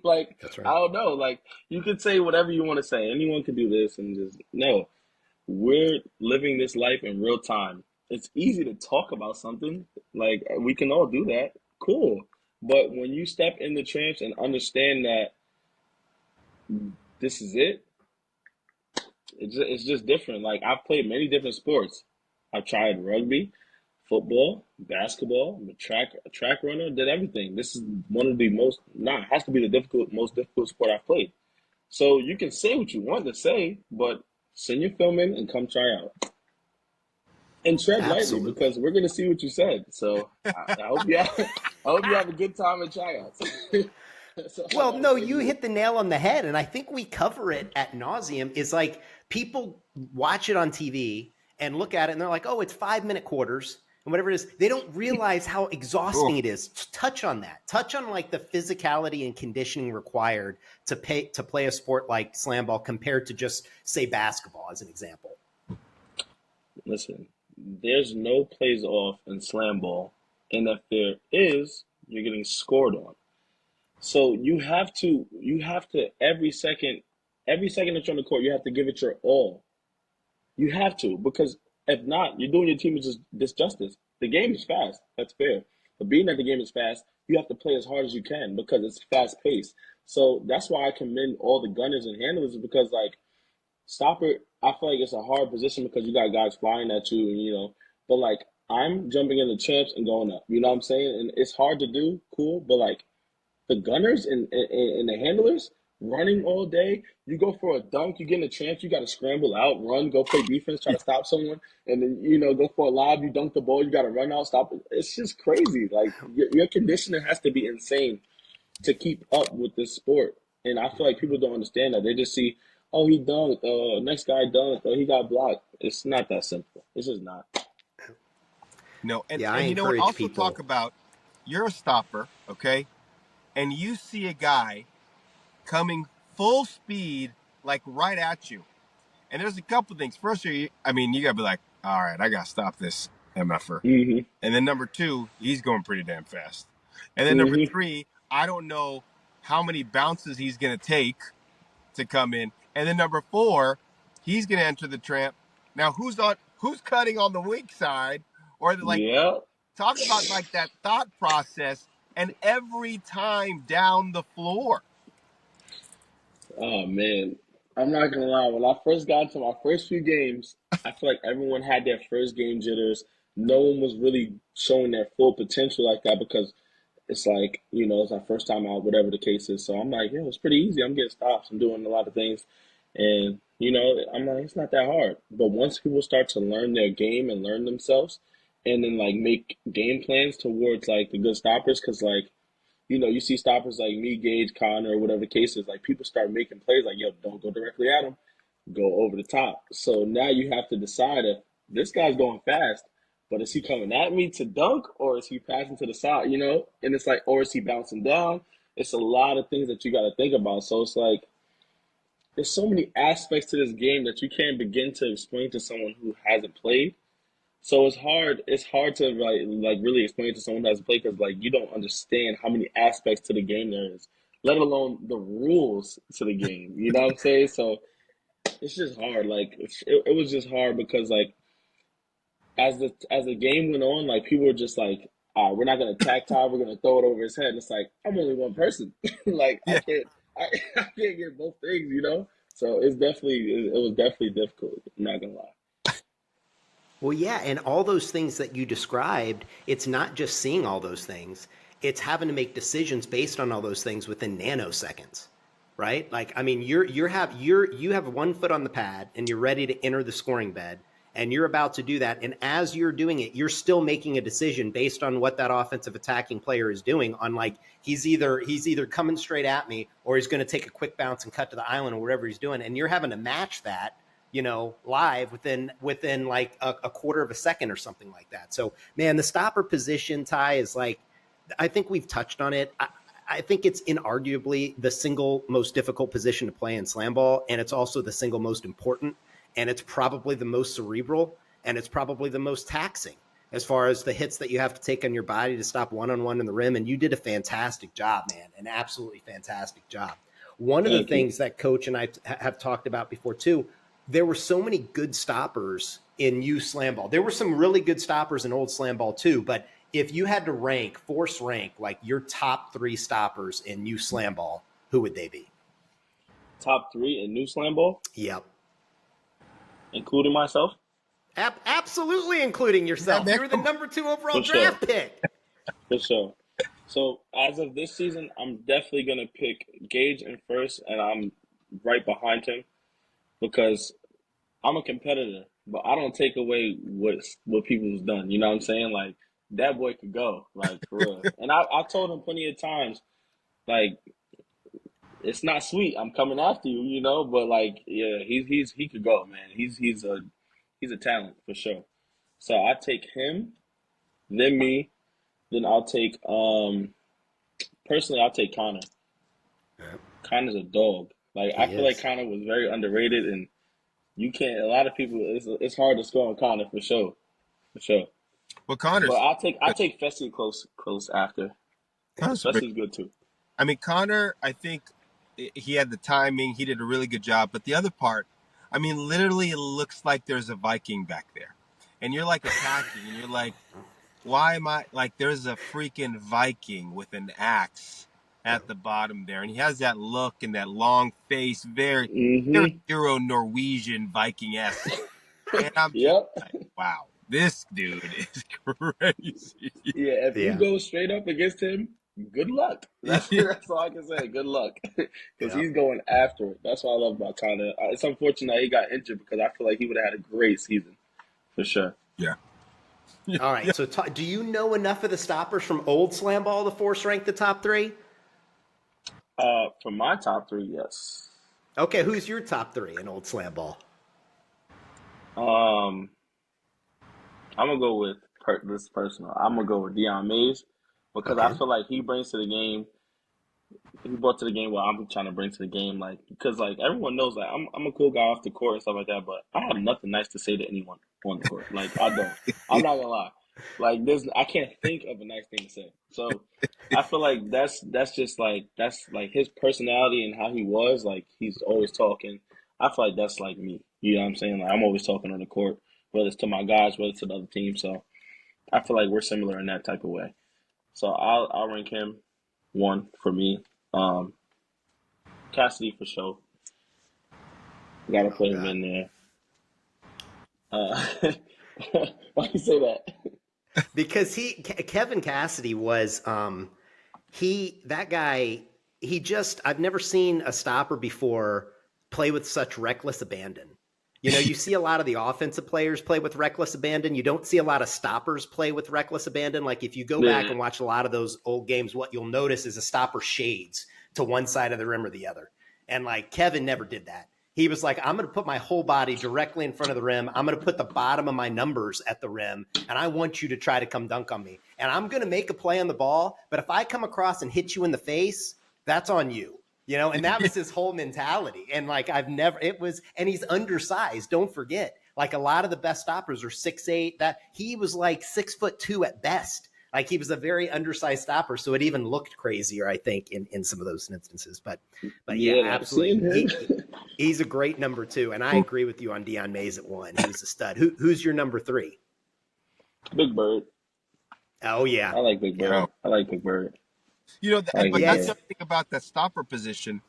Like, That's I right. don't know. Like, you could say whatever you want to say. Anyone can do this, and just no. We're living this life in real time. It's easy to talk about something. Like, we can all do that. Cool. But when you step in the trench and understand that this is it, it's just different. Like, I've played many different sports. I've tried rugby, football, basketball. I'm a track runner, did everything. This is one of the most, nah, it has to be the most difficult sport I've played. So you can say what you want to say, but send your film in and come try out. And tread lightly Absolutely. because we're gonna see what you said. So I hope you have, I hope you have a good time at tryouts. That's all I Well, gotta no, say to you you. hit the nail on the head, and I think we cover it at nauseum. Is like people watch it on TV and look at it, and they're like, "Oh, it's 5 minute quarters." And whatever it is, they don't realize how Oh, exhausting it is. Touch on that. Touch on like the physicality and conditioning required to play a sport like slam ball compared to just say basketball, as an example. Listen, there's no plays off in slam ball, and if there is, you're getting scored on. So you have to every second that you're on the court, you have to give it your all. You have to, because if not, you're doing your team just disjustice. The game is fast. That's fair. But being that the game is fast, you have to play as hard as you can because it's fast paced. So that's why I commend all the gunners and handlers because like stopper, I feel like it's a hard position because you got guys flying at you and but like I'm jumping in the champs and going up. You know what I'm saying? And it's hard to do, cool, but like the gunners and the handlers running all day. You go for a dunk, you get in a chance, you got to scramble out, run, go play defense, try to stop someone, and then go for a lob. You dunk the ball, you got to run out, stop it. It's just crazy. Like your conditioning has to be insane to keep up with this sport. And I feel like people don't understand that. They just see, oh, he dunked. Next guy dunked. Oh, he got blocked. It's not that simple. It's just not. no, Yeah, I and you know what? encourage Also talk people. about you're a stopper, okay, and you see a guy coming full speed, like right at you. And there's a couple things. First, you gotta be like, all right, I gotta stop this mf'er. Mm-hmm. And then number two, he's going pretty damn fast. And then number Mm-hmm. three, I don't know how many bounces he's gonna take to come in. And then number four, he's gonna enter the tramp. Now, who's cutting on the weak side, or like Yeah. talk about like that thought process, and every time down the floor. Oh man, I'm not gonna lie. When I first got into my first few games, I feel like everyone had their first game jitters. No one was really showing their full potential like that because it's like it's our first time out, whatever the case is. So I'm like, it's pretty easy. I'm getting stops. I'm doing a lot of things, and I'm like, it's not that hard. But once people start to learn their game and learn themselves, and then like make game plans towards like the good stoppers, because like you see stoppers like me, Gage, Connor, or whatever the case is. Like people start making plays like, yo, don't go directly at him, go over the top. So now you have to decide if this guy's going fast, but is he coming at me to dunk or is he passing to the side? And it's like, or is he bouncing down? It's a lot of things that you got to think about. So it's like there's so many aspects to this game that you can't begin to explain to someone who hasn't played. So it's hard. It's hard to like really explain to someone who hasn't played because like you don't understand how many aspects to the game there is, let alone the rules to the game. You know what I'm saying? So it's just hard. Like it was just hard because like as the game went on, like people were just like, all right, we're not gonna attack Ty, we're gonna throw it over his head. And it's like I'm only one person. Like Yeah. I can't get both things, you know? So it was definitely difficult, I'm not gonna lie. Well, yeah, and all those things that you described, it's not just seeing all those things, it's having to make decisions based on all those things within nanoseconds, right? Like, I mean, you have one foot on the pad and you're ready to enter the scoring bed and you're about to do that. And as you're doing it, you're still making a decision based on what that offensive attacking player is doing on like, he's either coming straight at me or he's going to take a quick bounce and cut to the island or whatever he's doing. And you're having to match that, you know, live within like a quarter of a second or something like that. So, man, the stopper position, Ty, is like, I think we've touched on it. I think it's inarguably the single most difficult position to play in SlamBall, and it's also the single most important, and it's probably the most cerebral, and it's probably the most taxing as far as the hits that you have to take on your body to stop one-on-one in the rim, and you did a fantastic job, man, an absolutely fantastic job. One of the things that Coach and I have talked about before, too, there were so many good stoppers in U SlamBall. There were some really good stoppers in old SlamBall, too, but if you had to force rank, like your top 3 stoppers in new SlamBall, who would they be? Top 3 in new SlamBall? Yep. Including myself? Absolutely including yourself. You were the number 2 overall draft pick. For sure. So as of this season, I'm definitely going to pick Gage in first, and I'm right behind him because I'm a competitor, but I don't take away what people's done. You know what I'm saying? Like, that boy could go, like, for real. And I told him plenty of times, like, it's not sweet. I'm coming after you, you know. But like, yeah, he could go, man. He's a talent for sure. So I take him, then me, then I'll take personally I'll take Connor. Connor's a dog. Like I feel like Connor was very underrated, and you can't. A lot of people, it's hard to score on Connor for sure, for sure. Well, Connor's. But I take Fessy close after. Fessy's good too. I mean, Connor, I think he had the timing. He did a really good job. But the other part, I mean, literally, it looks like there's a Viking back there, and you're like attacking, and you're like, why am I like? There's a freaking Viking with an axe at the bottom there, and he has that look and that long face, very Euro Norwegian Viking-esque. And I'm just like, wow, this dude is crazy. Yeah, if you go straight up against him, good luck. That's all I can say. Good luck, because he's going after it. That's what I love about Connor. It's unfortunate he got injured because I feel like he would have had a great season, for sure. Yeah. All right. So, do you know enough of the stoppers from old SlamBall to force rank the top 3? For my top 3, yes. Okay, who's your top 3 in old SlamBall? I'm gonna go with this personal. I'm gonna go with Deion Mays because I feel like he brings to the game. He brought to the game what I'm trying to bring to the game, like because like everyone knows like I'm a cool guy off the court and stuff like that, but I have nothing nice to say to anyone on the court. Like I don't. I'm not gonna lie. Like I can't think of a nice thing to say. So I feel like that's just like his personality and how he was. Like he's always talking. I feel like that's like me. You know what I'm saying? Like I'm always talking on the court, whether it's to my guys, whether it's to the other team. So I feel like we're similar in that type of way. So I'll rank him 1 for me. Cassidy for sure. Gotta put him in there. Why you say that? Because Kevin Cassidy was that guy. I've never seen a stopper before play with such reckless abandon. You know, you see a lot of the offensive players play with reckless abandon. You don't see a lot of stoppers play with reckless abandon. Like if you go back and watch a lot of those old games, what you'll notice is a stopper shades to one side of the rim or the other. And like Kevin never did that. He was like, I'm going to put my whole body directly in front of the rim. I'm going to put the bottom of my numbers at the rim, and I want you to try to come dunk on me. And I'm going to make a play on the ball, but if I come across and hit you in the face, that's on you. You know, and that was his whole mentality. And like, and he's undersized. Don't forget, like a lot of the best stoppers are 6'8". That he was like 6'2" at best. Like he was a very undersized stopper. So it even looked crazier, I think, in some of those instances, but yeah, absolutely. He's a great number 2, and I agree with you on Deion Mays at 1. He was a stud. Who's your number 3? Big Bird. Oh yeah, I like Big Bird. Yeah. I like Big Bird. But Big that's Bird. the thing about the stopper position.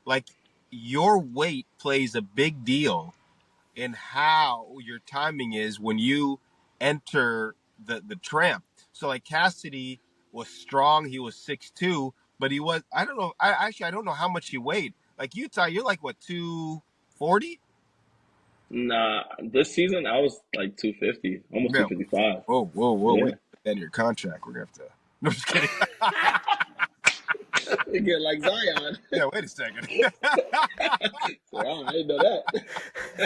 Like, your weight plays a big deal in how your timing is when you enter the tramp. So like Cassidy was strong. He was 6'2", but he was, I don't know. I don't know how much he weighed. Like Utah, you're like what, 240? Nah, this season I was like 250, almost Yeah. 255. Whoa. Yeah. We put that in your contract. We're gonna have to. No, just kidding. You get like Zion. Yeah, wait a second. Wow, I didn't know that.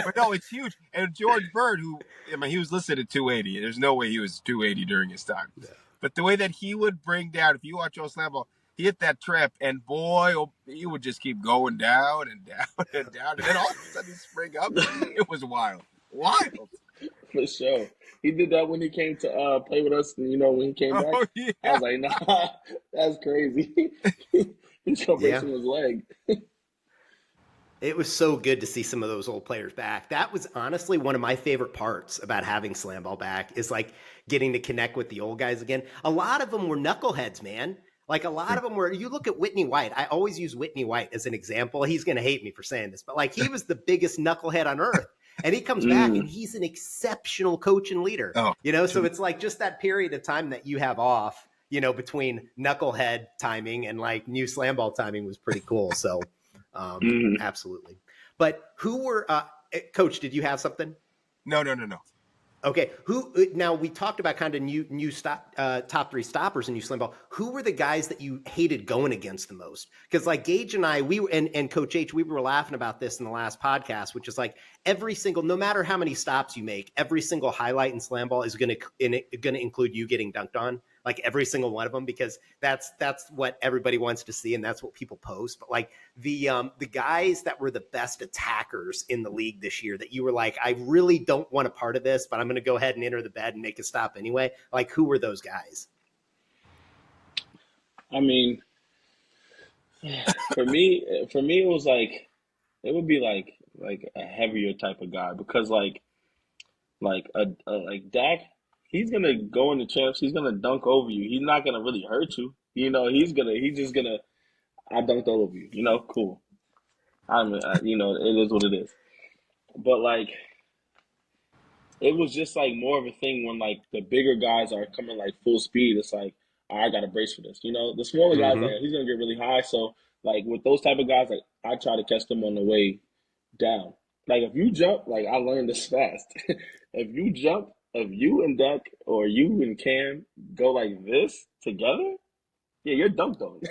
But no, it's huge. And George Bird, he was listed at 280. There's no way he was 280 during his time. Yeah. But the way that he would bring down, if you watch old SlamBall, he hit that trap, and boy, he would just keep going down and down and down. And then all of a sudden, spring up. It was wild. For sure. He did that when he came to play with us, when he came back. Oh, yeah. I was like, nah, that's crazy. He's going to break his leg. It was so good to see some of those old players back. That was honestly one of my favorite parts about having SlamBall back, is like getting to connect with the old guys again. A lot of them were knuckleheads, man. Like a lot of them were, you look at Whitney White. I always use Whitney White as an example. He's going to hate me for saying this, but like he was the biggest knucklehead on earth. And he comes back and he's an exceptional coach and leader, so it's like just that period of time that you have off, between knucklehead timing and like new SlamBall timing was pretty cool. So absolutely. But who were, Coach, did you have something? No. Okay. Now we talked about kind of new top 3 stoppers in new SlamBall. Who were the guys that you hated going against the most? Because like Gage and I, and Coach H, we were laughing about this in the last podcast, which is like no matter how many stops you make, every single highlight in SlamBall is going to include you getting dunked on. Like every single one of them, because that's what everybody wants to see, and that's what people post. But like the guys that were the best attackers in the league this year, that you were like, I really don't want a part of this, but I'm going to go ahead and enter the bed and make a stop anyway. Like, who were those guys? I mean, for me, it was like, it would be like a heavier type of guy, because like Dak, he's gonna go in the champs. He's gonna dunk over you. He's not gonna really hurt you. He's just gonna. I dunked all over you. Cool. It is what it is. But like, it was just like more of a thing when like the bigger guys are coming like full speed. It's like, I gotta brace for this. The smaller guys, like, he's gonna get really high. So like with those type of guys, like I try to catch them on the way down. Like if you jump, like I learned this fast. If you and Dak or you and Cam go like this together, yeah, you're dunked on.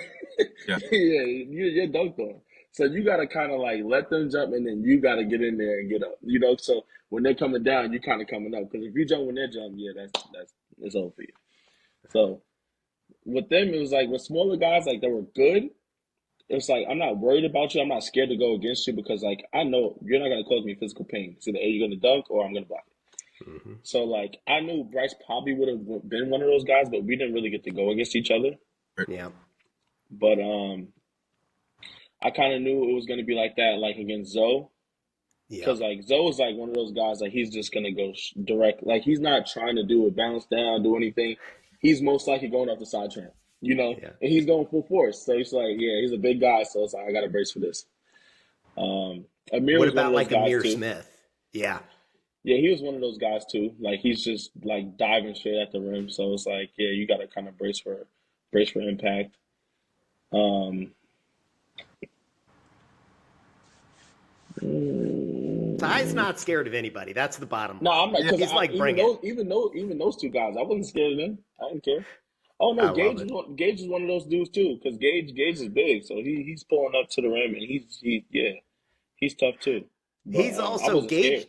Yeah. You're dunked on. So you gotta kind of like let them jump, and then you gotta get in there and get up. So when they're coming down, you kind of coming up. Because if you jump when they jump, yeah, that's it's over for you. So with them, it was like with smaller guys, like they were good. It's like, I'm not worried about you. I'm not scared to go against you, because like I know you're not gonna cause me physical pain. It's either you're gonna dunk or I'm gonna block it. So like I knew Bryce probably would have been one of those guys, but we didn't really get to go against each other. Yeah. But I kind of knew it was gonna be like that, like against Zoe, because like Zoe is like one of those guys, like he's just gonna go direct. Like he's not trying to do a bounce down, do anything. He's most likely going off the side tramp. And he's going full force. So it's like, yeah, he's a big guy. So it's like, I got to brace for this. Amir what was about one of like those guys Amir too. Smith? Yeah. Yeah, he was one of those guys too. Like he's just like diving straight at the rim. So it's like, yeah, you got to kind of brace for impact. Ty's not scared of anybody. That's the bottom line. No, I'm like, he's like, bring it. Even those two guys, I wasn't scared of them. I didn't care. Oh no, Gage is one of those dudes too, because Gage is big, so he's pulling up to the rim, and he's tough too. But, he's also Gage. Scared.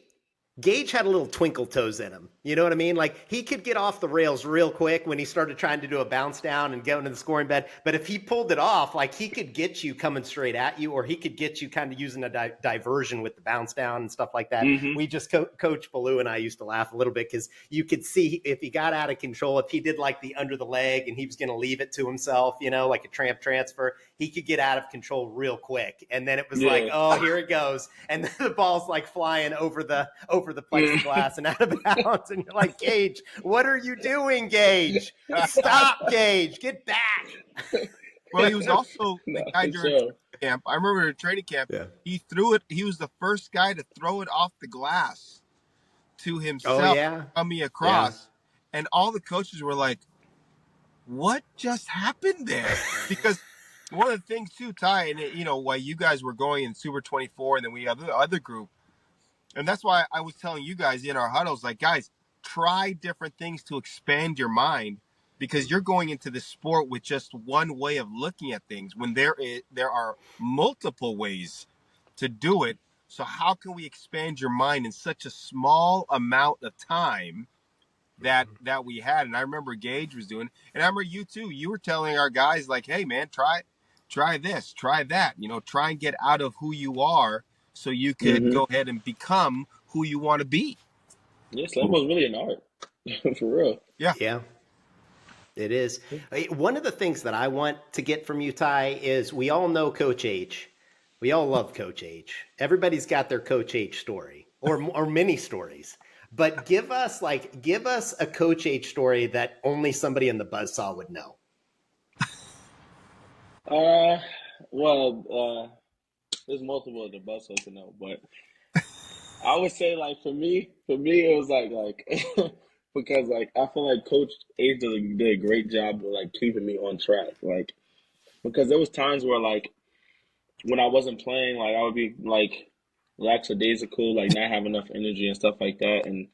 Gage had a little twinkle toes in him. You know what I mean? Like he could get off the rails real quick when he started trying to do a bounce down and go into the scoring bed. But if he pulled it off, like he could get you coming straight at you, or he could get you kind of using a diversion with the bounce down and stuff like that. Mm-hmm. We just, Coach Ballou and I used to laugh a little bit because you could see if he got out of control, if he did like the under the leg and he was going to leave it to himself, you know, like a tramp transfer, he could get out of control real quick. And then it was like, oh, here it goes. And then the ball's like flying over the plexiglass and out of bounds, and you're like, Gage, what are you doing, Gage? Stop, Gage, get back. Well, he was also the guy during training camp. I remember in training camp, he threw it. He was the first guy to throw it off the glass to himself, coming across, and all the coaches were like, "What just happened there?" Because one of the things too, Ty, and you know, while you guys were going in Super 24, and then we had the other group. And that's why I was telling you guys in our huddles, like, guys, try different things to expand your mind, because you're going into the sport with just one way of looking at things when there are multiple ways to do it. So how can we expand your mind in such a small amount of time that we had? And I remember Gage was doing, and I remember you too. You were telling our guys, like, hey, man, try this, try that. You know, try and get out of who you are, so you could go ahead and become who you want to be. Yeah, SlamBall is really an art. For real. Yeah, it is. One of the things that I want to get from you, Ty, is we all know Coach H. We all love Coach H. Everybody's got their Coach H story or many stories. But give us a Coach H story that only somebody in the Buzzsaw would know. There's multiple of the Buzzsaw to know, but I would say, like, for me, it was like because like I feel like Coach H did a great job of like keeping me on track, like, because there was times where like when I wasn't playing, like I would be like lackadaisical, like not have enough energy and stuff like that, and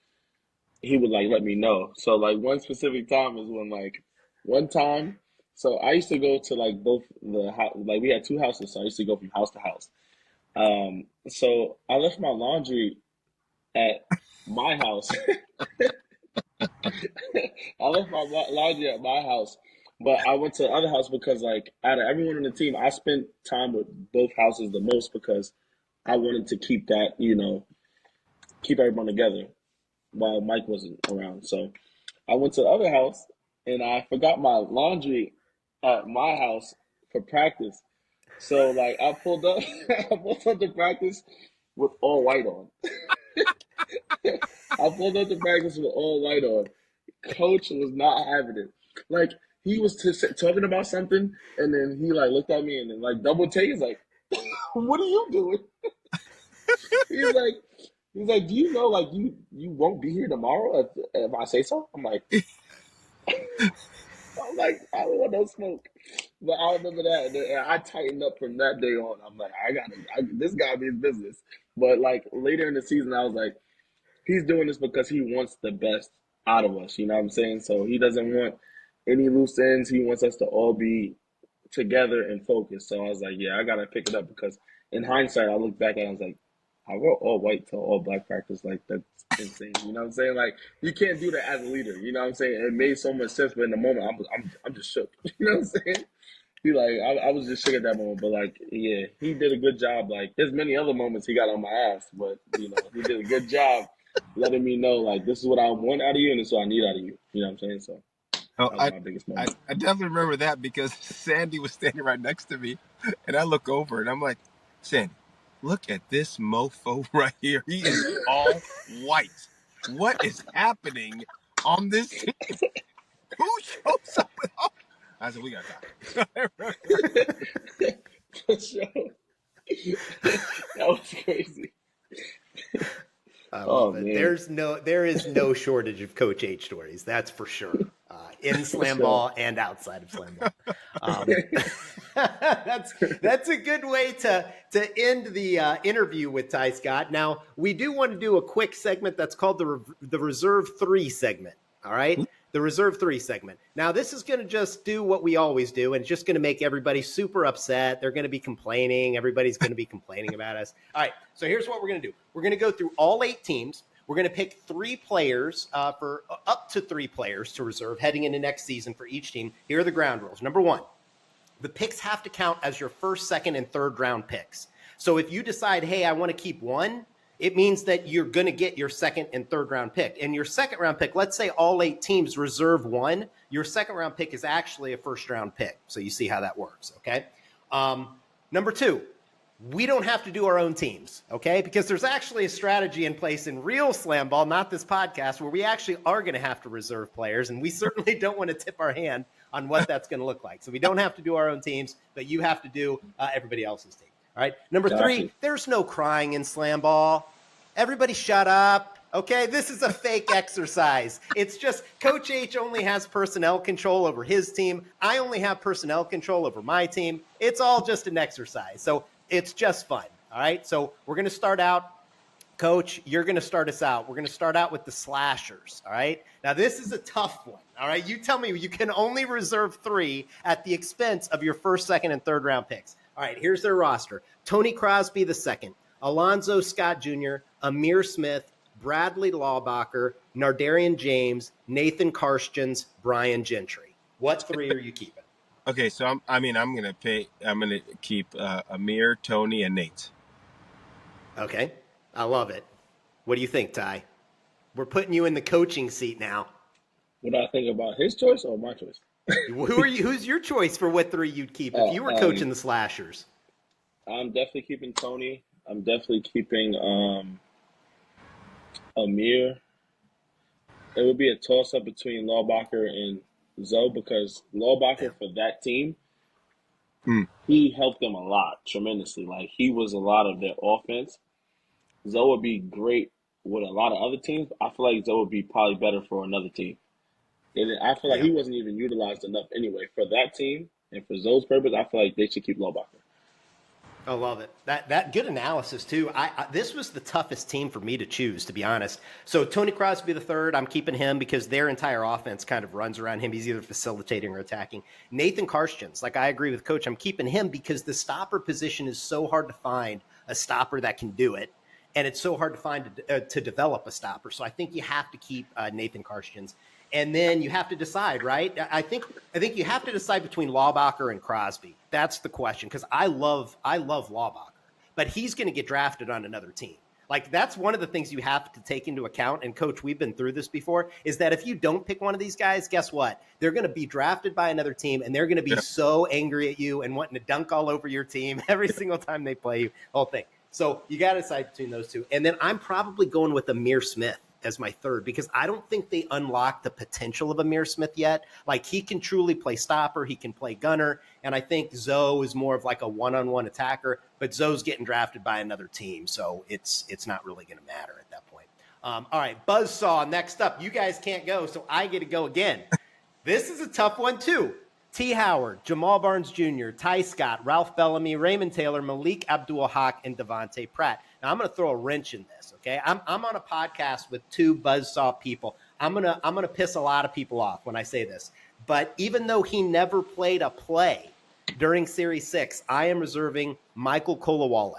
he would like let me know. So like one specific time is when like one time. So I used to go to like both the house, like we had two houses, so I used to go from house to house. So I left my laundry at my house. I left my laundry at my house, but I went to the other house because like out of everyone on the team, I spent time with both houses the most because I wanted to keep that, you know, keep everyone together while Mike wasn't around. So I went to the other house and I forgot my laundry at my house for practice. So like I pulled up to practice with all white on. I pulled up to practice with all white on. Coach was not having it. Like he was talking about something, and then he like looked at me and then like double take. He's like, "What are you doing?" He's like, "Do you know like you won't be here tomorrow if I say so?" I'm like, I don't want no smoke. But I remember that, and I tightened up from that day on. I'm like, this gotta be his business. But like later in the season, I was like, he's doing this because he wants the best out of us. You know what I'm saying? So he doesn't want any loose ends. He wants us to all be together and focused. So I was like, yeah, I gotta pick it up because in hindsight, I look back and I was like, I wrote all white to all black practice. Like that's insane. You know what I'm saying? Like you can't do that as a leader. You know what I'm saying? It made so much sense, but in the moment, I'm just shook. You know what I'm saying? He like I was just shook at that moment, but like yeah, he did a good job. Like there's many other moments he got on my ass, but you know he did a good job letting me know like this is what I want out of you and this is what I need out of you. You know what I'm saying? So that was my biggest moment. I definitely remember that because Sandy was standing right next to me, and I look over and I'm like, Sandy, look at this mofo right here. He is all white. What is happening on this team? Who shows up with all? I said, we got time. For sure. That was crazy. I love it. Man. There is no shortage of Coach H stories. That's for sure. In SlamBall and outside of SlamBall. That's a good way to end the interview with Ty Scott. Now, we do want to do a quick segment that's called the Reserve 3 segment. All right? The Reserve 3 segment. Now, this is going to just do what we always do, and it's just going to make everybody super upset. They're going to be complaining. Everybody's going to be complaining about us. All right, so here's what we're going to do. We're going to go through all 8 teams. We're going to pick 3 players for up to 3 players to reserve heading into next season for each team. Here are the ground rules. Number 1, the picks have to count as your first, second, and third round picks. So if you decide, hey, I want to keep one, it means that you're going to get your second and third round pick. And your second round pick, let's say all 8 teams reserve one, your second round pick is actually a first round pick. So you see how that works, okay? Number 2, we don't have to do our own teams, okay? Because there's actually a strategy in place in real SlamBall, not this podcast, where we actually are going to have to reserve players, and we certainly don't want to tip our hand on what that's going to look like. So we don't have to do our own teams, but you have to do everybody else's team. All right. Number 3, there's no crying in SlamBall. Everybody shut up. Okay. This is a fake exercise. It's just Coach H only has personnel control over his team. I only have personnel control over my team. It's all just an exercise. So it's just fun. All right. So we're going to start out. Coach, you're going to start us out. We're going to start out with the slashers. All right. Now, this is a tough one. All right. You tell me, you can only reserve 3 at the expense of your first, second, and third round picks. All right, here's their roster. Tony Crosby II, Alonzo Scott Jr., Amir Smith, Bradley Laubacher, Nardarian James, Nathan Karstjens, Brian Gentry. What 3 are you keeping? Okay, so I'm gonna keep Amir, Tony, and Nate. Okay, I love it. What do you think, Ty? We're putting you in the coaching seat now. What do I think about his choice or my choice? Who are you? Who's your choice for what 3 you'd keep if you were coaching the slashers? I'm definitely keeping Tony. I'm definitely keeping Amir. It would be a toss-up between Laubacher and Zoe because Laubacher for that team, he helped them a lot, tremendously. Like, he was a lot of their offense. Zoe would be great with a lot of other teams. I feel like Zoe would be probably better for another team. And I feel like he wasn't even utilized enough anyway. For that team and for Zoe's purpose, I feel like they should keep Laubacher. I love it. That good analysis too. This was the toughest team for me to choose, to be honest. So Tony Crosby III, I'm keeping him because their entire offense kind of runs around him. He's either facilitating or attacking. Nathan Karstjens, like I agree with Coach, I'm keeping him because the stopper position is so hard to find a stopper that can do it, and it's so hard to find to develop a stopper. So I think you have to keep Nathan Karstjens. And then you have to decide, right? I think you have to decide between Laubacher and Crosby. That's the question, because I love Laubacher, but he's going to get drafted on another team. Like, that's one of the things you have to take into account. And Coach, we've been through this before, is that if you don't pick one of these guys, guess what? They're going to be drafted by another team, and they're going to be so angry at you and wanting to dunk all over your team every single time they play you, whole thing. So you got to decide between those 2. And then I'm probably going with Amir Smith as my 3rd, because I don't think they unlocked the potential of Amir Smith yet. Like, he can truly play stopper, he can play gunner, and I think Zoe is more of like a one-on-one attacker, but Zoe's getting drafted by another team, so it's not really going to matter at that point. All right, Buzzsaw next up. You guys can't go, so I get to go again. This is a tough one too. T. Howard, Jamal Barnes Jr., Ty Scott, Ralph Bellamy, Raymond Taylor, Malik Abdul-Haq, and Devontae Pratt. Now, I'm going to throw a wrench in this, okay? I'm on a podcast with 2 Buzzsaw people. I'm gonna piss a lot of people off when I say this. But even though he never played a play during Series 6, I am reserving Michael Kolawole.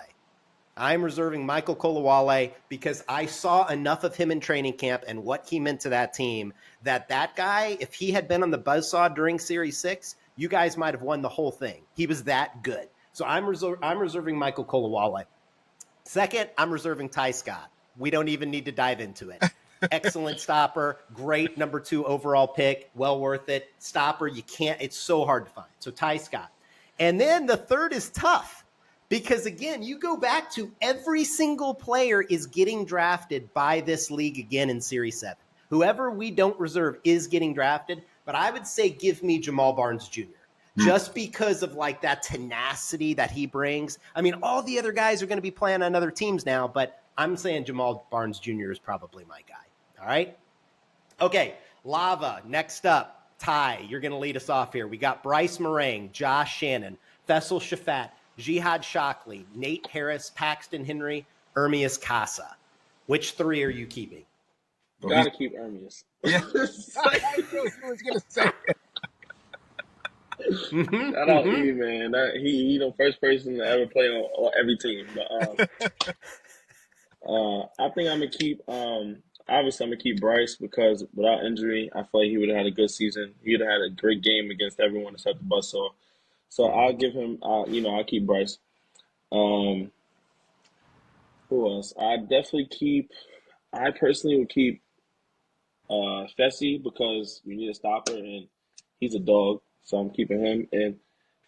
I'm reserving Michael Kolawole because I saw enough of him in training camp and what he meant to that team that guy, if he had been on the Buzzsaw during Series 6, you guys might have won the whole thing. He was that good. So I'm reserving Michael Kolawole. Second, I'm reserving Ty Scott. We don't even need to dive into it. Excellent stopper, great number 2 overall pick, well worth it. Stopper, it's so hard to find. So Ty Scott. And then the 3rd is tough. Because, again, you go back to every single player is getting drafted by this league again in Series 7. Whoever we don't reserve is getting drafted, but I would say give me Jamal Barnes Jr. Just because of, like, that tenacity that he brings. I mean, all the other guys are going to be playing on other teams now, but I'm saying Jamal Barnes Jr. is probably my guy. All right? Okay, Lava, next up. Ty, you're going to lead us off here. We got Bryce Meringue, Josh Shannon, Faisal Shafat, Jihad Shockley, Nate Harris, Paxton Henry, Ermias Casa. Which 3 are you keeping? Gotta keep Ermias. Yeah. I knew he was going to say it. Shout out E, man. He the first person to ever play on every team. But I think I'm gonna keep. Obviously, I'm gonna keep Bryce because without injury, I feel like he would have had a good season. He would have had a great game against everyone except the Buzzsaw. So Mhm. I'll give him. I'll keep Bryce. Um, who else? I definitely keep. I personally would keep Fessy because we need a stopper and he's a dog. So I'm keeping him. And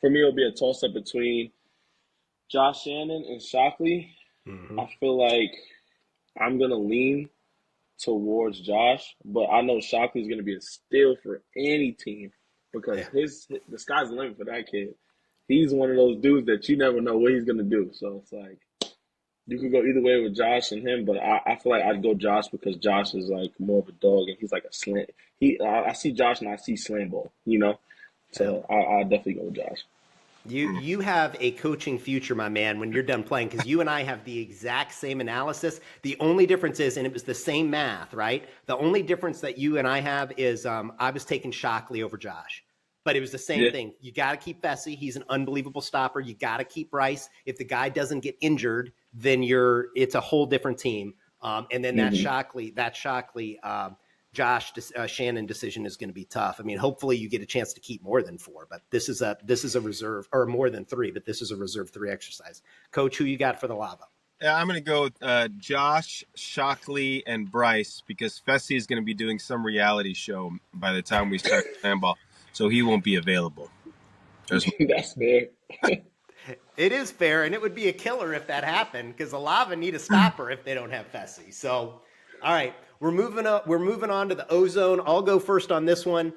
for me, it'll be a toss up between Josh Shannon and Shockley. Mhm. I feel like I'm gonna lean towards Josh, but I know Shockley's going to be a steal for any team because Yeah. the sky's the limit for that kid. He's one of those dudes that you never know what he's going to do. So it's like you could go either way with Josh and him, but I feel like I'd go Josh because Josh is like more of a dog and he's like a slam. I see Josh and I see SlamBall, you know. Yeah. So I definitely go with Josh. You have a coaching future, my man, when you're done playing, because you and I have the exact same analysis. The only difference is, and it was the same math, right? The only difference that you and I have is I was taking Shockley over Josh. But it was the same Yeah. thing. You got to keep Fessy. He's an unbelievable stopper. You got to keep Bryce. If the guy doesn't get injured, then it's a whole different team. And then Hmm. that Shockley Josh Shannon decision is going to be tough. I mean, hopefully you get a chance to keep more than four, but this is a reserve, or more than three, but this is a reserve three exercise. Coach, who you got for the lava? Yeah, I'm going to go with Josh, Shockley, and Bryce because Fessy is going to be doing some reality show by the time we start SlamBall, so he won't be available. That's fair. It is fair, and it would be a killer if that happened because the lava need a stopper if they don't have Fessy. So, all right, we're moving up. We're moving on to the ozone. I'll go first on this one.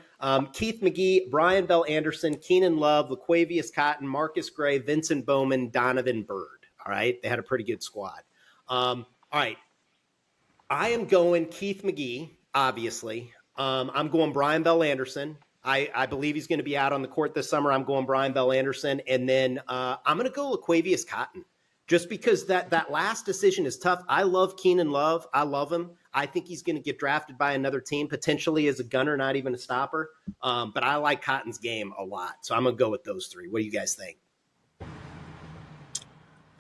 Keith McGee, Brian Bell Anderson, Keenan Love, Laquavius Cotton, Marcus Gray, Vincent Bowman, Donovan Bird. All right, they had a pretty good squad. All right, I am going Keith McGee, obviously. I'm going Brian Bell Anderson. I believe he's going to be out on the court this summer. I'm going Brian Bell Anderson. And then I'm going to go Laquavius Cotton just because that last decision is tough. I love Keenan Love. I love him. I think he's going to get drafted by another team, potentially as a gunner, not even a stopper. But I like Cotton's game a lot. So I'm going to go with those three. What do you guys think?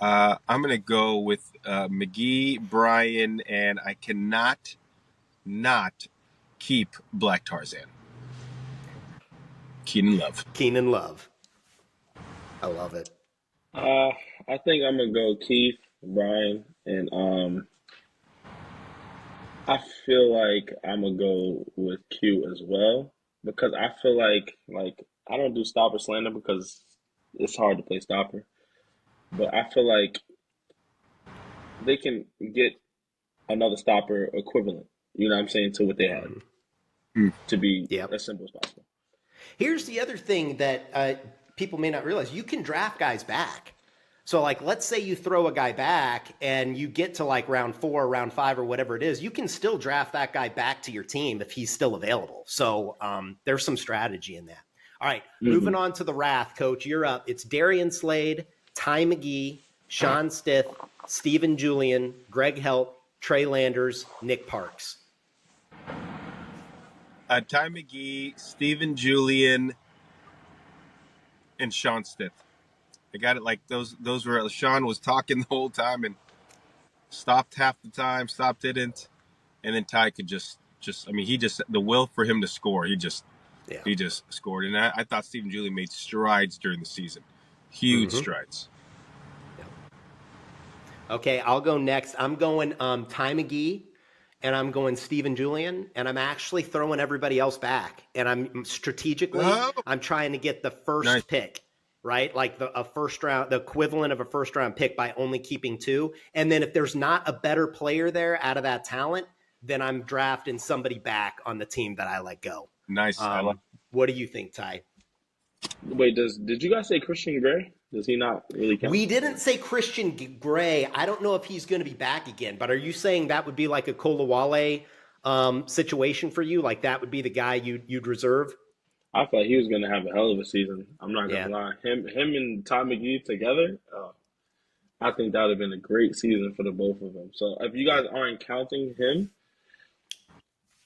I'm going to go with McGee, Brian, and I cannot not keep Black Tarzan. Keenan Love. Keenan Love. I love it. I think I'm gonna go Keith, Brian, and I feel like I'm gonna go with Q as well because I feel like I don't do stopper slander because it's hard to play stopper, but I feel like they can get another stopper equivalent. You know what I'm saying to what they had Mm. to be Yep. as simple as possible. Here's the other thing that people may not realize: you can draft guys back. So, like, let's say you throw a guy back and you get to like round 4, round 5, or whatever it is, you can still draft that guy back to your team if he's still available. So, there's some strategy in that. All right, moving Hmm. on to the Wrath, Coach. You're up. It's Darian Slade, Ty McGee, Sean Stith, Stephen Julian, Greg Helt, Trey Landers, Nick Parks. Ty McGee, Stephen Julian, and Sean Stith. I got it like those were Sean was talking the whole time and stopped half the time, stopped didn't, and then Ty could just I mean he just the will for him to score. He just Yeah. scored, and I thought Stephen Julian made strides during the season, huge Mm-hmm. strides. Okay, I'll go next. I'm going Ty McGee, and I'm going Stephen Julian, and I'm actually throwing everybody else back. And I'm strategically, Oh, I'm trying to get the nice, first pick, right? Like a first round, the equivalent of a first round pick by only keeping 2. And then if there's not a better player there out of that talent, then I'm drafting somebody back on the team that I let go. nice. I like. What do you think, Ty? Wait, did you guys say Christian Gray? Does he not really count? We didn't say Christian Gray. I don't know if he's going to be back again, but are you saying that would be like a Kolawale situation for you? Like that would be the guy you'd reserve? I thought he was gonna have a hell of a season. I'm not Yeah. gonna lie. Him and Tom McGee together, I think that would have been a great season for the both of them. So if you Yeah. guys aren't counting him,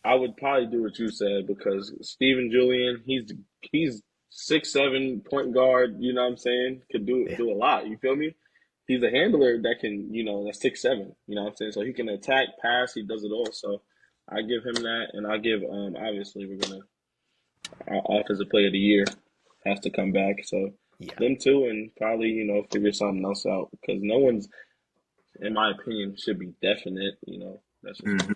I would probably do what you said because Steven Julian, he's 6'7" point guard. You know what I'm saying? Could do Yeah. a lot. You feel me? he's a handler that can, that's 6'7", you know what I'm saying? So he can attack, pass, he does it all. So I give him that, and I give, obviously, our offensive player of the year has to come back. So Yeah. them two, and probably, figure something else out, because no one's, in my opinion, should be definite, that's just me.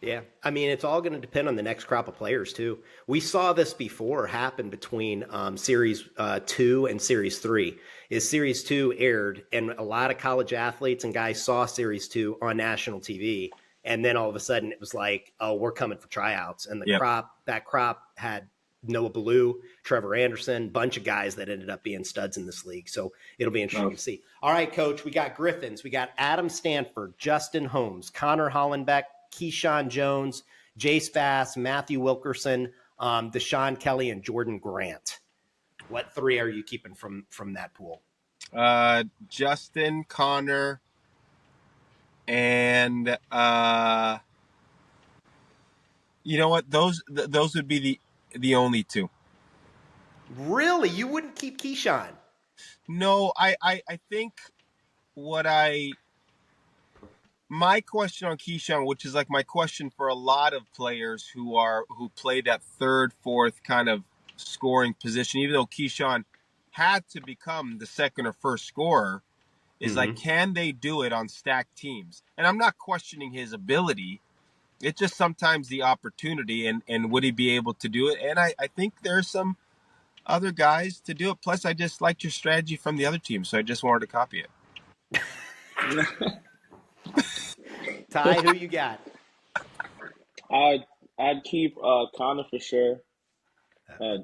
Yeah. I mean, it's all going to depend on the next crop of players, too. We saw this before happen between Series 2 and Series 3. Series 2 aired, and a lot of college athletes and guys saw Series 2 on national TV. And then all of a sudden it was like, oh, we're coming for tryouts. And that crop had Noah Ballou, Trevor Anderson, bunch of guys that ended up being studs in this league. So it'll be interesting to see. All right, Coach, we got Griffins. We got Adam Stanford, Justin Holmes, Connor Hollenbeck, Keyshawn Jones, Jace Bass, Matthew Wilkerson, Deshaun Kelly, and Jordan Grant. What three are you keeping from that pool? Justin, Connor, and you know what? Those would be the only two. Really? You wouldn't keep Keyshawn? No, I think my question on Keyshawn, which is like my question for a lot of players who play that third, fourth kind of scoring position, even though Keyshawn had to become the second or first scorer, is like, can they do it on stacked teams? And I'm not questioning his ability. It's just sometimes the opportunity, and would he be able to do it? And I think there's some other guys to do it. Plus, I just liked your strategy from the other team, so I just wanted to copy it. Ty, who you got? I'd keep Connor for sure.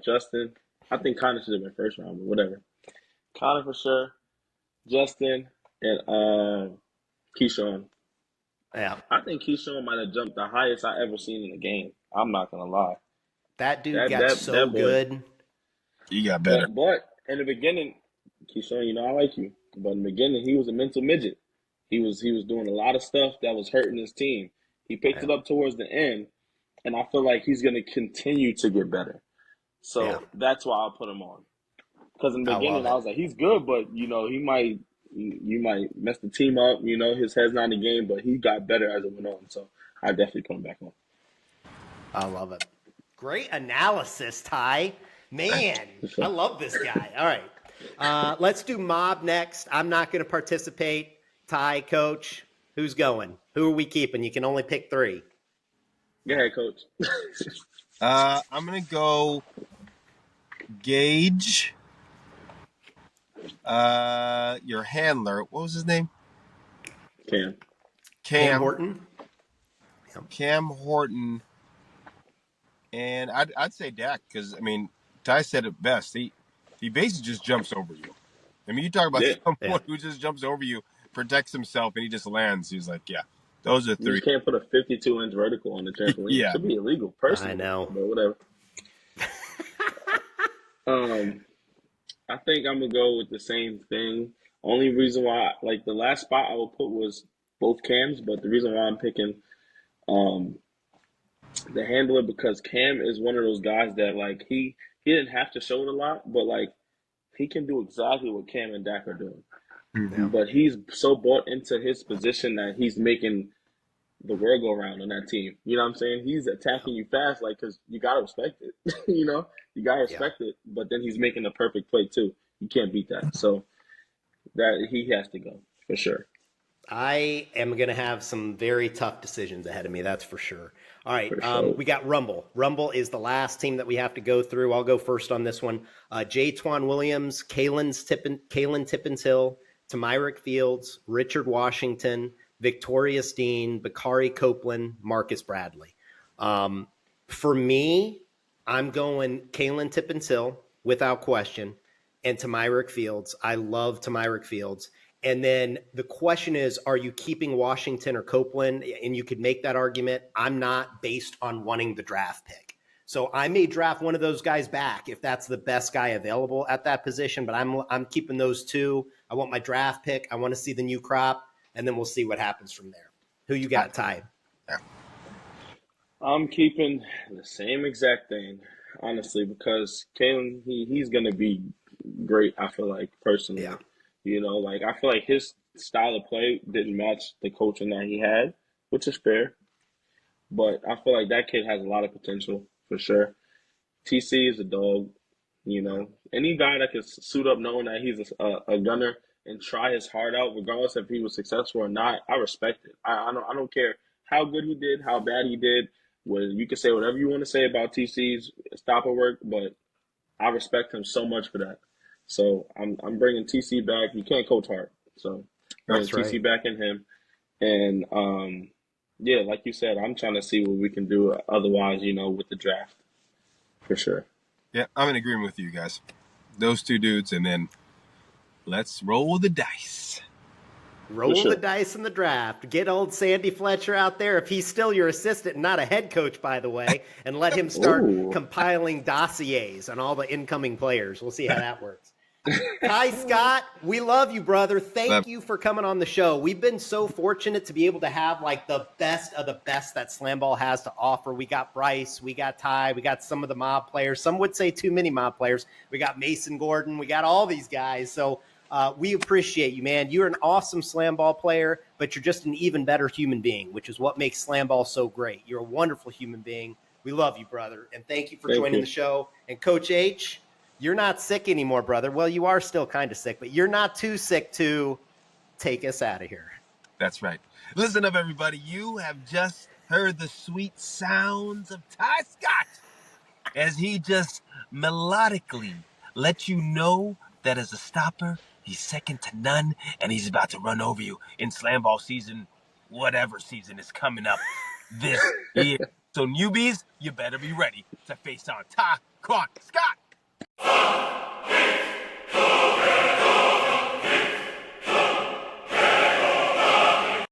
Justin, I think Connor should have been first round, but whatever. Connor for sure. Justin and Keyshawn. Yeah, I think Keyshawn might have jumped the highest I ever seen in a game. I'm not gonna lie. that dude got so good. He got better. But in the beginning, Keyshawn, I like you. But in the beginning, he was a mental midget. He was doing a lot of stuff that was hurting his team. He picked it up towards the end, and I feel like he's going to continue to get better. So that's why I put him on. Because in the beginning, I was like, he's good, but you might mess the team up. His head's not in the game, but he got better as it went on. So I definitely put him back on. I love it. Great analysis, Ty. Man, I love this guy. All right. Let's do mob next. I'm not going to participate. Ty, Coach, who's going? Who are we keeping? You can only pick three. Go ahead, Coach. I'm going to go Gage, your handler. What was his name? Cam Horton. Cam Horton. And I'd say Dak, because, I mean, Ty said it best. He basically just jumps over you. I mean, you talk about someone who just jumps over you, protects himself, and he just lands. He's like, those are three. You can't put a 52-inch vertical on the trampoline. It should be illegal, personally. I know. But whatever. I think I'm going to go with the same thing. Only reason why, like, the last spot I would put was both Cams, but the reason why I'm picking the handler, because Cam is one of those guys that, like, he didn't have to show it a lot, but, like, he can do exactly what Cam and Dak are doing. Mm-hmm. But he's so bought into his position that he's making the world go around on that team. You know what I'm saying? He's attacking you fast, like, because you got to respect it. You got to respect it. But then he's making the perfect play, too. You can't beat that. So that he has to go, for sure. I am going to have some very tough decisions ahead of me, that's for sure. All right, we got Rumble. Rumble is the last team that we have to go through. I'll go first on this one. Jaytwan Williams, Kalen Tippins-Hill, Tamyrick Fields, Richard Washington, Victorious Dean, Bakari Copeland, Marcus Bradley. For me, I'm going Kalen Tippins-Hill without question, and Tamyrick Fields. I love Tamyrick Fields. And then the question is, are you keeping Washington or Copeland? And you could make that argument. I'm not, based on wanting the draft pick. So I may draft one of those guys back if that's the best guy available at that position. But I'm keeping those two. I want my draft pick. I want to see the new crop, and then we'll see what happens from there. Who you got, Ty? I'm keeping the same exact thing, honestly, because Kalen, he's going to be great, I feel like, personally. Yeah. Like I feel like his style of play didn't match the coaching that he had, which is fair. But I feel like that kid has a lot of potential for sure. TC is a dog. Any guy that can suit up knowing that he's a gunner and try his heart out, regardless if he was successful or not, I respect it. I don't care how good he did, how bad he did. You can say whatever you want to say about TC's stopper work, but I respect him so much for that. So I'm bringing TC back. You can't coach hard, so bringing That's right. TC back in him, and yeah, like you said, I'm trying to see what we can do otherwise, with the draft, for sure. Yeah, I'm in agreement with you guys. Those two dudes, and then let's roll the dice. Roll sure. the dice in the draft. Get old Sandy Fletcher out there, if he's still your assistant and not a head coach, by the way, and let him start Ooh. compiling dossiers on all the incoming players. We'll see how that works. Ty Scott, we love you, brother. Thank you for coming on the show. We've been so fortunate to be able to have like the best of the best that SlamBall has to offer. We got Bryce, we got Ty, we got some of the mob players. Some would say too many mob players. We got Mason Gordon, we got all these guys. So we appreciate you, man. You're an awesome SlamBall player, but you're just an even better human being, which is what makes SlamBall so great. You're a wonderful human being. We love you, brother, and thank you for joining the show. And Coach H, you're not sick anymore, brother. Well, you are still kind of sick, but you're not too sick to take us out of here. That's right. Listen up, everybody. You have just heard the sweet sounds of Ty Scott as he just melodically let you know that as a stopper, he's second to none, and he's about to run over you in SlamBall season, whatever season is coming up this year. So newbies, you better be ready to face on Tyquan Scott.